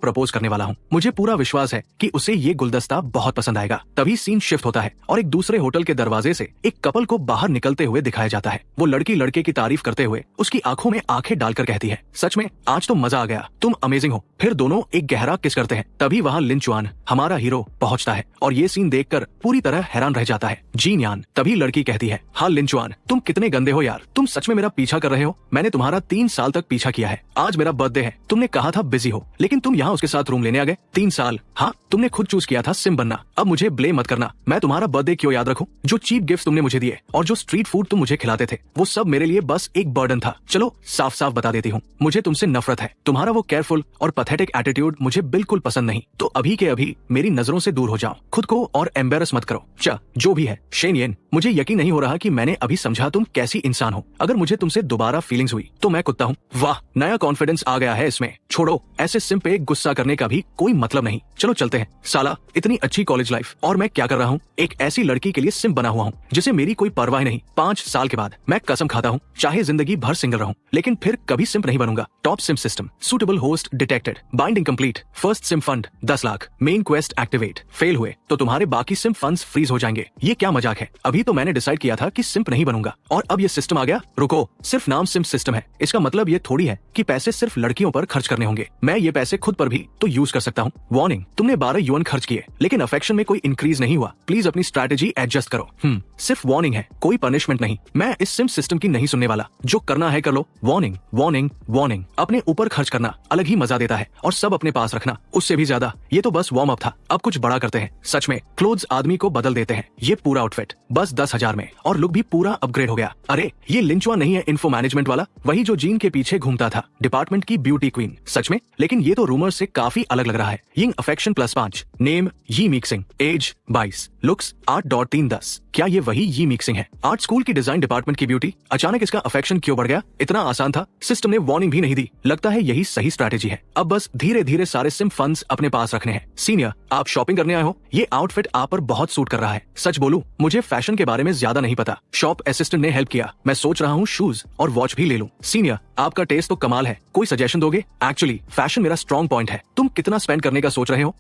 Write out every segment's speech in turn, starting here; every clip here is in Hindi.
प्रपोज करने वाला हूँ। मुझे पूरा विश्वास है कि उसे ये गुलदस्ता बहुत पसंद आएगा। तभी सीन शिफ्ट होता है और एक दूसरे होटल के दरवाजे से एक कपल को बाहर निकलते हुए दिखाया जाता है। वो लड़की लड़के की तारीफ करते हुए उसकी आंखों में आंखें डालकर कहती है, सच में आज तो मजा आ गया, तुम अमेजिंग हो। फिर दोनों एक गहरा किस करते हैं। तभी वहाँ लिन चुआन हमारा हीरो पहुँचता है और ये सीन देखकर पूरी तरह हैरान रह जाता है। जीन यान। तभी लड़की कहती है, हाँ लिन चुआन, तुम कितने गंदे हो यार, तुम सच में मेरा पीछा कर रहे हो। मैंने तुम्हारा 3 साल तक पीछा किया है। आज मेरा बर्थडे है, तुमने कहा था बिजी हो, लेकिन तुम यहाँ उसके साथ रूम लेने आ गए। 3 साल, हाँ तुमने खुद चूज किया था सिम बनना। अब मुझे ब्लेम मत करना। मैं तुम्हारा बर्थडे क्यों याद रखूं? जो चीप गिफ्ट तुमने मुझे दिए और जो स्ट्रीट फूड तुम मुझे खिलाते थे, वो सब मेरे लिए बस एक बर्डन था। चलो साफ साफ बता देती हूँ, मुझे तुमसे नफरत है। तुम्हारा वो केयरफुल और पैथेटिक एटीट्यूड मुझे बिल्कुल पसंद नहीं। तो अभी के अभी मेरी नजरों से दूर हो जाओ। खुद को और एम्बेरस मत करो। जो भी है शेन येन, मुझे यकीन नहीं हो रहा कि मैंने अभी समझा तुम कैसी इंसान हो। अगर मुझे तुमसे दोबारा फीलिंग्स हुई तो मैं कुत्ता हूँ। वाह, नया कॉन्फिडेंस आ गया है इसमें। छोड़ो, ऐसे सिम पे गुस्सा करने का भी कोई मतलब नहीं। चलो चलते हैं। साला, इतनी अच्छी कॉलेज लाइफ और मैं क्या कर रहा हूँ? एक ऐसी लड़की के लिए सिम बना हुआ हूँ जिसे मेरी कोई परवाह नहीं। 5 साल के बाद मैं कसम खाता हूँ, चाहे जिंदगी भर सिंगल रहूं, लेकिन फिर कभी सिम नहीं बनूंगा। Top SIM system, suitable host detected, binding complete, first SIM fund 10 lakh, main quest activate. Fail हुए तो तुम्हारे बाकी सिम फंड्स फ्रीज हो जाएंगे। ये क्या मजाक है? अभी तो मैंने डिसाइड किया था कि सिम्प नहीं बनूंगा और अब ये सिस्टम आ गया। रुको, सिर्फ नाम सिम सिस्टम है, इसका मतलब ये थोड़ी है कि पैसे सिर्फ लड़कियों पर खर्च करने होंगे। मैं ये पैसे खुद पर भी तो यूज कर सकता हूँ। वार्निंग, तुमने 12 युआन खर्च किए लेकिन अफेक्शन में कोई इंक्रीज नहीं हुआ। प्लीज अपनी स्ट्रैटेजी एडजस्ट करो। सिर्फ वार्निंग है, कोई पनिशमेंट नहीं। मैं इस सिम सिस्टम की नहीं सुनने वाला। जो करना है कर लो। Warning warning warning. अपने ऊपर खर्च करना अलग ही मजा देता है और सब अपने पास रखना उससे भी ज्यादा। ये तो बस वार्म अप था, अब कुछ बड़ा करते हैं। सच में क्लोथ्स आदमी को बदल देते हैं। ये पूरा आउटफिट बस 10,000 में और लुक भी पूरा अपग्रेड हो गया। अरे ये लिंचुआ नहीं है इन्फो मैनेजमेंट वाला, वही जो जीन के पीछे घूमता था, डिपार्टमेंट की ब्यूटी क्वीन। सच में, लेकिन ये तो रूमर से काफी अलग लग रहा है। यिंग अफेक्शन +5, नेम यी मिक्सिंग, एज 22, लुक्स 8.310। क्या ये वही यी मिक्सिंग है? आर्ट स्कूल की डिजाइन डिपार्टमेंट की ब्यूटी। अचानक इसका अफेक्शन क्यों बढ़ गया? इतना आसान था, सिस्टम ने वार्निंग भी नहीं दी। लगता है यही सही स्ट्रैटेजी है। अब बस धीरे धीरे सारे सिम फंड्स अपने पास रखने हैं। सीनियर, आप शॉपिंग करने आए हो? ये आउटफिट आप पर बहुत सूट कर रहा है। सच बोलूं, मुझे फैशन के बारे में ज्यादा नहीं पता। शॉप असिस्टेंट ने हेल्प किया। मैं सोच रहा हूँ शूज और वॉच भी ले लूं। सीनियर, आपका टेस्ट तो कमाल है, कोई सजेशन दोगे? एक्चुअली फैशन मेरा स्ट्रॉन्ग पॉइंट है। तुम कितना स्पेंड करने का सोच रहे हो?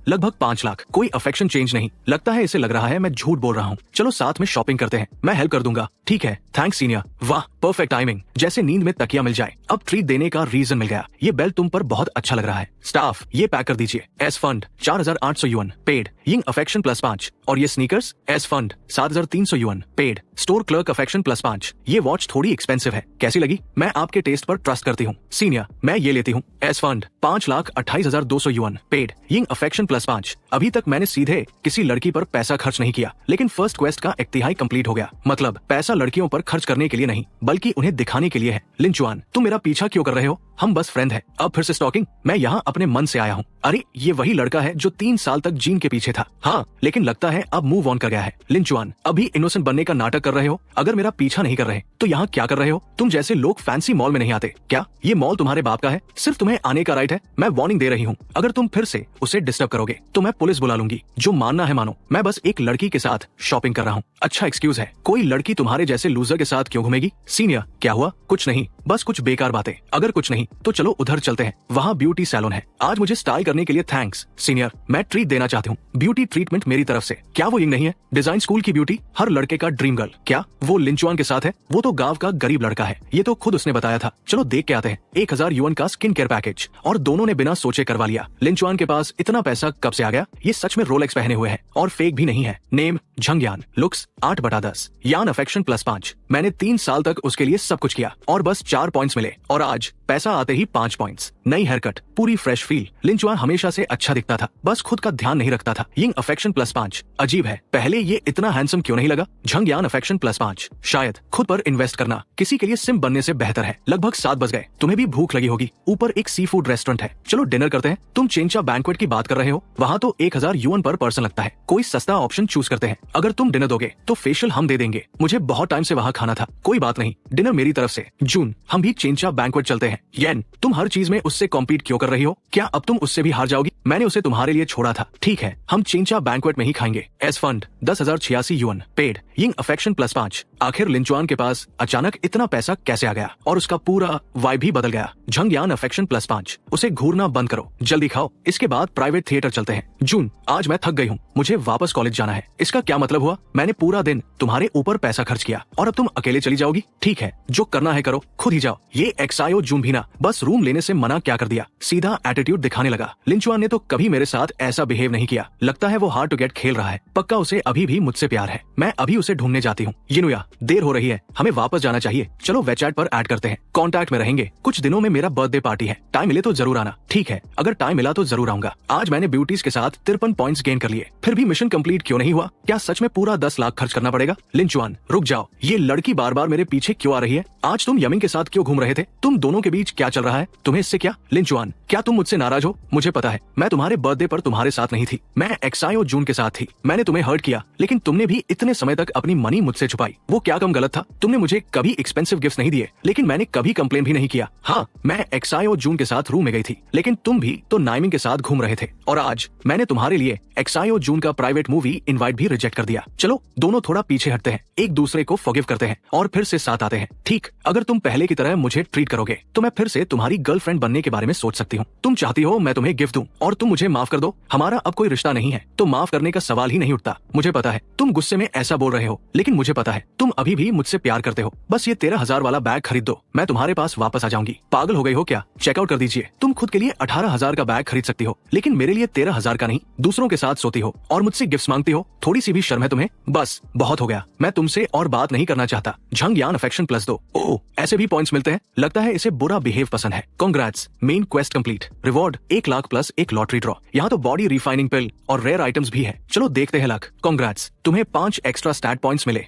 लगभग 5 लाख। कोई अफेक्शन चेंज नहीं। लगता है इसे लग रहा है मैं झूठ बोल रहा हूँ। चलो साथ में शॉपिंग करते हैं, मैं हेल्प कर दूंगा। ठीक है, थैंक्स सीनियर। वाह, परफेक्ट टाइमिंग, जैसे नींद में तकिया मिल जाए। अब ट्रीट देने का रीजन मिल गया। ये बेल्ट तुम पर बहुत अच्छा लग रहा है। स्टाफ, ये पैक कर दीजिए। S fund 4,800 yuan paid. Ying affection +5 और ये sneakers S fund 7,300 yuan paid. Store clerk affection +5। ये वॉच थोड़ी एक्सपेंसिव है, कैसी लगी? मैं आपके टेस्ट पर ट्रस्ट करती हूँ। सीनियर, मैं ये लेती हूँ। S fund 5,28,200 yuan paid. Ying affection +5। अभी तक मैंने सीधे किसी लड़की पर पैसा खर्च नहीं किया, लेकिन फर्स्ट क्वेस्ट का 1/3 कंप्लीट हो गया। मतलब पैसा लड़कियों पर खर्च करने के लिए नहीं, बल्कि उन्हें दिखाने के लिए है। लिन चुआन, तुम मेरा पीछा क्यों कर रहे हो? हम बस फ्रेंड है। अब फिर से स्टॉकिंग? मैं यहाँ अपने मन से आया हूँ। अरे ये वही लड़का है जो 3 साल तक जीन के पीछे था। हाँ, लेकिन लगता है अब मूव ऑन कर गया है। लिन चुआन, अभी इनोसेंट बनने का नाटक कर रहे हो? अगर मेरा पीछा नहीं कर रहे तो यहाँ क्या कर रहे हो? तुम जैसे लोग फैंसी मॉल में नहीं आते क्या? ये मॉल तुम्हारे बाप का है, सिर्फ तुम्हें आने का राइट है। मैं वार्निंग दे रही हूँ, अगर तुम फिर से उसे डिस्टर्ब करोगे तो मैं पुलिस बुला लूंगी। जो मानना है मानो, मैं बस एक लड़की के साथ शॉपिंग कर रहा हूँ। अच्छा एक्सक्यूज है, कोई लड़की तुम्हारे जैसे लूजर के साथ क्यों घूमेगी? सीनियर, क्या हुआ? कुछ नहीं, बस कुछ बेकार बातें। अगर कुछ नहीं तो चलो उधर चलते हैं, वहाँ ब्यूटी सैलून है। आज मुझे स्टाइल करने के लिए थैंक्स। सीनियर, मैं ट्रीट देना चाहती हूँ, ब्यूटी ट्रीटमेंट मेरी तरफ से। क्या वो यिंग नहीं है? डिजाइन स्कूल की ब्यूटी, हर लड़के का ड्रीम गर्ल। क्या वो लिन चुआन के साथ है? वो तो गांव का गरीब लड़का है, ये तो खुद उसने बताया था। चलो देख के आते हैं। 1,000 युआन का स्किन केयर पैकेज, और दोनों ने बिना सोचे करवा लिया। लिन चुआन के पास इतना पैसा कब से आ गया? ये सच में रोलेक्स पहने हुए है और फेक भी नहीं है। नेम झंग यान, लुक्स 8/10, यान अफेक्शन +5। मैंने 3 साल तक उसके लिए सब कुछ किया और बस 4 पॉइंट्स मिले, और आज पैसा आते ही 5 पॉइंट्स। नई हेयरकट, पूरी फ्रेश फील। लिन चुआन हमेशा से अच्छा दिखता था, बस खुद का ध्यान नहीं रखता था। Ying affection +5। अजीब है, पहले ये इतना हैंडसम क्यों नहीं लगा? झंग यान अफेक्शन +5। शायद खुद पर इन्वेस्ट करना किसी के लिए सिम बनने से बेहतर है। लगभग 7 बज गए, तुम्हें भी भूख लगी होगी। ऊपर एक सी फूड रेस्टोरेंट है, चलो डिनर करते हैं। तुम चेंचा बैंक्वेट की बात कर रहे हो? वहाँ तो 1,000 युआन पर पर्सन लगता है। कोई सस्ता ऑप्शन चूज करते हैं। अगर तुम डिनर दोगे तो फेशियल हम दे देंगे। मुझे बहुत टाइम से वहाँ खाना था। कोई बात नहीं, डिनर मेरी तरफ से। जून, हम भी चेंचा बैंक्वेट चलते हैं। येन, तुम हर चीज में उससे कॉम्पीट क्यों कर रही हो? क्या अब तुम उससे भी हार जाओगी? मैंने उसे तुम्हारे लिए छोड़ा था। ठीक है, हम चेंचा बैंक्वेट में ही खाएंगे। S fund 10,086 yuan paid. Ying affection +5। आखिर लिंचुआन के पास अचानक इतना पैसा कैसे आ गया और उसका पूरा वाइब भी बदल गया। झंगयान अफेक्शन +5। उसे घूरना बंद करो, जल्दी खाओ, इसके बाद प्राइवेट थिएटर चलते हैं। जून, आज मैं थक गई हूँ, मुझे वापस कॉलेज जाना है। इसका क्या मतलब हुआ? मैंने पूरा दिन तुम्हारे ऊपर पैसा खर्च किया और अब तुम अकेले चली जाओगी? ठीक है, जो करना है करो, खुद ही जाओ। ये एक्सायो जून भी ना बस रूम लेने से मना क्या कर दिया, सीधा एटीट्यूड दिखाने लगा। लिंचुआन ने तो कभी मेरे साथ ऐसा बिहेव नहीं किया। लगता है वो हार्ड टू गेट खेल रहा है। पक्का उसे अभी भी मुझसे प्यार है। मैं अभी उसे ढूंढने जाती हूँ। यिनुया, देर हो रही है, हमें वापस जाना चाहिए। चलो वेचैट पर ऐड करते हैं, कांटेक्ट में रहेंगे। कुछ दिनों में मेरा बर्थडे पार्टी है, टाइम मिले तो जरूर आना। ठीक है, अगर टाइम मिला तो जरूर आऊंगा। आज मैंने ब्यूटीज के साथ 53 पॉइंट्स गेन कर लिए, फिर भी मिशन कंप्लीट क्यों नहीं हुआ? क्या सच में पूरा 10 लाख खर्च करना पड़ेगा? लिंचुआन, रुक जाओ, ये लड़की बार बार मेरे पीछे क्यों आ रही है? आज तुम यमिंग के साथ क्यों घूम रहे थे? तुम दोनों के बीच क्या चल रहा है? तुम्हें इससे क्या? लिंचुआन, क्या तुम मुझसे नाराज हो? मुझे पता है, मैं तुम्हारे बर्थडे पर तुम्हारे साथ नहीं थी, मैं एक्सायो जून के साथ थी। मैंने तुम्हें हर्ट किया, लेकिन तुमने भी इतने समय तक अपनी मनी मुझसे छुपाई। वो क्या कम गलत था? तुमने मुझे कभी एक्सपेंसिव गिफ्ट नहीं दिए, लेकिन मैंने कभी कंप्लेन भी नहीं किया। हाँ, मैं एक्सायो जून के साथ रूम में गई थी, लेकिन तुम भी तो नाइमिंग के साथ घूम रहे थे। और आज मैंने तुम्हारे लिए एक्सायो जून का प्राइवेट मूवी इनवाइट भी रिजेक्ट कर दिया। चलो दोनों थोड़ा पीछे हटते हैं, एक दूसरे को फॉरगिव करते हैं और फिर से साथ आते हैं। ठीक, अगर तुम पहले की तरह मुझे ट्रीट करोगे तो मैं फिर से तुम्हारी गर्लफ्रेंड बनने के बारे में सोच सकती हूँ। तुम चाहती हो मैं तुम्हें गिफ्ट दूं और तुम मुझे माफ कर दो। हमारा अब कोई रिश्ता नहीं है, तो माफ करने का सवाल ही नहीं उठता। मुझे पता है तुम गुस्से में ऐसा बोल रहे हो, लेकिन मुझे पता है तुम अभी भी मुझसे प्यार करते हो। बस ये 13,000 वाला बैग खरीद दो, मैं तुम्हारे पास वापस आ जाऊंगी। पागल हो गई हो क्या? चेकआउट कर दीजिए। तुम खुद के लिए 18,000 का बैग खरीद सकती हो, लेकिन मेरे लिए 13,000 का नहीं। दूसरों के साथ सोती हो और मुझसे गिफ्ट मांगती हो, थोड़ी सी भी शर्म है तुम्हें? बस बहुत हो गया, मैं तुमसे और बात नहीं करना चाहता। झंगयान अफेक्शन +2। ओह, ऐसे भी पॉइंट्स मिलते हैं, लगता है इसे बुरा बिहेव पसंद है। Congrats, main quest complete. Reward 1 lakh plus एक लॉटरी ड्रॉ। यहाँ तो बॉडी रिफाइनिंग पिल और रेयर आइटम्स भी है। चलो देखते हैं लक। कांग्रेट्स, तुम्हें 5 एक्स्ट्रा स्टैट पॉइंट्स मिले।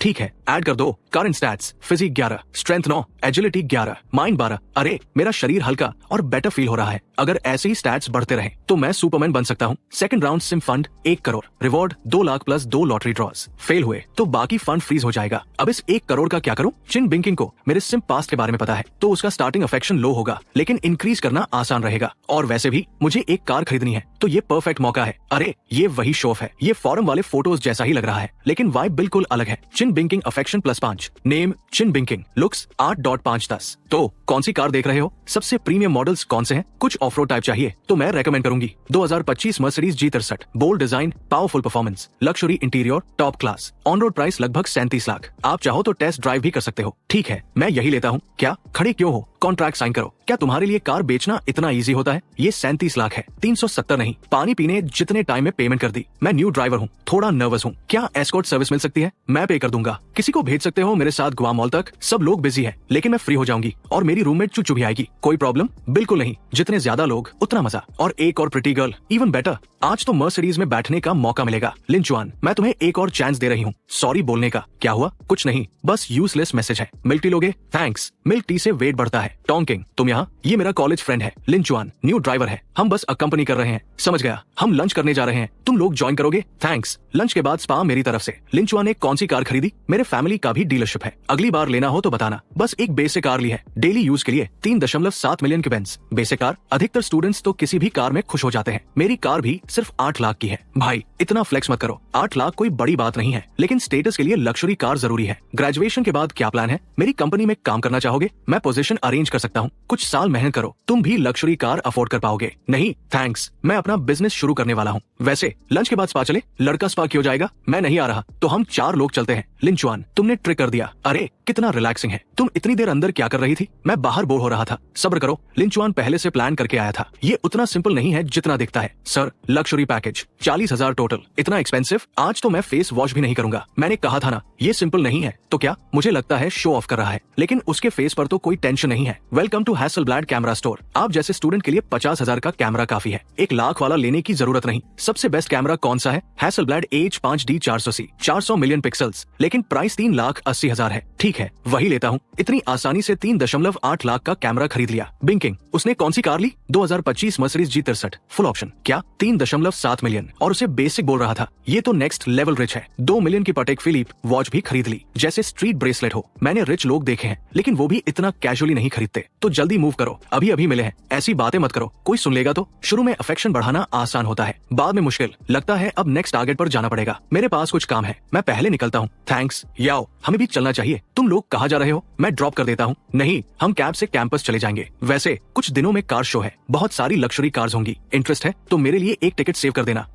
ठीक है, ऐड कर दो। Current stats, physique 11, strength 9, agility 11, mind 12। अरे, मेरा शरीर हल्का और बेटर फील हो रहा है। अगर ऐसे ही स्टैट्स बढ़ते रहे तो मैं सुपरमैन बन सकता हूँ। सेकंड राउंड सिम fund 1 crore. Reward 2 lakh plus 2 lottery draws. Fail हुए तो बाकी फंड फ्रीज हो जाएगा। अब इस 1 करोड़ का क्या करूँ? चिन बिंकिंग को मेरे सिम पास्ट के बारे में पता है, तो उसका स्टार्टिंग अफेक्शन लो होगा, लेकिन इंक्रीज करना आसान रहेगा। और वैसे भी मुझे एक कार खरीदनी है, तो ये परफेक्ट मौका है। अरे, ये वही शॉप है, ये फॉरम वाले फोटोज जैसा ही लग रहा है, लेकिन वाइब बिल्कुल अलग है। चिन बिंकिंग अफेक्शन +5। नेम चिन बिंकिंग। लुक्स 8.5/10। तो कौन सी कार देख रहे हो? सबसे प्रीमियम मॉडल्स कौन से हैं? कुछ ऑफ रोड टाइप चाहिए तो मैं रेकमेंड करूंगी 2025 Mercedes G63। Bold design, powerful performance, luxury interior, top class. On road price लगभग 37 लाख। आप चाहो तो टेस्ट ड्राइव भी कर सकते हो। ठीक है, मैं यही लेता हूँ। क्या खड़े क्यों हो? कॉन्ट्रैक्ट साइन करो। क्या तुम्हारे लिए कार बेचना इतना इजी होता है? ये 37 लाख है, 370 नहीं। पानी पीने जितने टाइम में पेमेंट कर दी। मैं न्यू ड्राइवर हूँ, थोड़ा नर्वस हूँ। क्या एस्कॉर्ट सर्विस मिल सकती है? मैं पे कर दूंगा। किसी को भेज सकते हो मेरे साथ गोवा मॉल तक। सब लोग बिजी है, लेकिन मैं फ्री हो जाऊंगी और मेरी रूममेट चुचू भी आएगी। कोई प्रॉब्लम? बिल्कुल नहीं, जितने ज्यादा लोग उतना मजा। और एक और प्रिटी गर्ल, इवन बेटर। आज तो मर्सिडीज में बैठने का मौका मिलेगा। लिंचुआन, मैं तुम्हें एक और चांस दे रही हूँ सॉरी बोलने का। क्या हुआ? कुछ नहीं, बस यूजलेस मैसेज है। मिल्क टी लोगे? थैंक्स। मिल्क टी से वेट बढ़ता है। टोंकिंग, तुम यहाँ? ये मेरा कॉलेज फ्रेंड है। लिंचुआन, न्यू ड्राइवर है, हम बस अकंपनी कर रहे हैं। समझ गया, हम लंच करने जा रहे हैं, तुम लोग ज्वाइन करोगे? थैंक्स। लंच के बाद स्पा मेरी तरफ से। लिंचुआन ने कौन सी कार खरीदी? मेरे फैमिली का भी डीलरशिप है, अगली बार लेना हो तो बताना। बस एक बेसिक कार ली है, डेली यूज के लिए। 3.7 मिलियन की बेंज। बेसिक कार, अधिकतर स्टूडेंट्स तो किसी भी कार में खुश हो जाते हैं। मेरी कार भी सिर्फ 8 लाख की है। भाई इतना फ्लेक्स मत करो, 8 लाख कोई बड़ी बात नहीं है, लेकिन स्टेटस के लिए लग्जरी कार जरूरी है। ग्रेजुएशन के बाद क्या प्लान है? मेरी कंपनी में काम करना चाहोगे? मैं पोजीशन अरेंज कर सकता हूँ, कुछ साल मेहनत करो, तुम भी लग्जरी कार अफोर्ड कर पाओगे। नहीं थैंक्स, मैं अपना बिजनेस शुरू करने वाला हूँ। वैसे लंच के बाद स्पा चले? लड़का स्पा क्यों जाएगा? मैं नहीं आ रहा, तो हम 4 लोग चलते हैं। लिंचुआन, तुमने ट्रिक कर दिया। अरे कितना रिलैक्सिंग है। तुम इतनी देर अंदर क्या कर रही थी? मैं बाहर बोर हो रहा था। सब्र करो। लिंचुआन पहले से प्लान करके आया था। ये उतना सिंपल नहीं है जितना दिखता है। Sir, luxury package 40,000 total. इतना एक्सपेंसिव? आज तो मैं फेस वॉश भी नहीं करूंगा। मैंने कहा था ना, ये सिंपल नहीं है। तो क्या? मुझे लगता है शो ऑफ कर रहा है, लेकिन उसके फेस पर तो कोई टेंशन नहीं है। Welcome to Hasselblad camera store. आप जैसे स्टूडेंट के लिए 50,000 का कैमरा काफी है, 1 लाख वाला लेने की जरूरत नहीं। सबसे बेस्ट कैमरा कौन सा है? Hasselblad AH5D 400C, 400 million pixels. लेकिन लेकिन प्राइस 3,80,000 है। ठीक है, वही लेता हूँ। इतनी आसानी से 3.8 लाख का कैमरा खरीद लिया। बिंकिंग, उसने कौन सी कार ली? 2025 मर्सिडीज G63 फुल ऑप्शन। क्या 3.7 मिलियन? और उसे बेसिक बोल रहा था। ये तो नेक्स्ट लेवल रिच है। 2 मिलियन की पटेक फिलिप वॉच भी खरीद ली, जैसे स्ट्रीट ब्रेसलेट हो। मैंने रिच लोग देखे हैं, लेकिन वो भी इतना कैजुअली नहीं खरीदते। तो जल्दी मूव करो, अभी अभी मिले हैं। ऐसी बातें मत करो, कोई सुन लेगा तो। शुरू में अफेक्शन बढ़ाना आसान होता है, बाद में मुश्किल। लगता है अब नेक्स्ट टारगेट पर जाना पड़ेगा। मेरे पास कुछ काम है, मैं पहले निकलता हूँ। थैंक्स याओ, हमें भी चलना चाहिए। तुम लोग कहाँ जा रहे हो? मैं ड्रॉप कर देता हूँ। नहीं, हम कैब से कैंपस चले जाएंगे। वैसे कुछ दिनों में कार शो है, बहुत सारी लग्जरी कार्स होंगी। इंटरेस्ट है तो मेरे लिए एक टिकट सेव कर देना।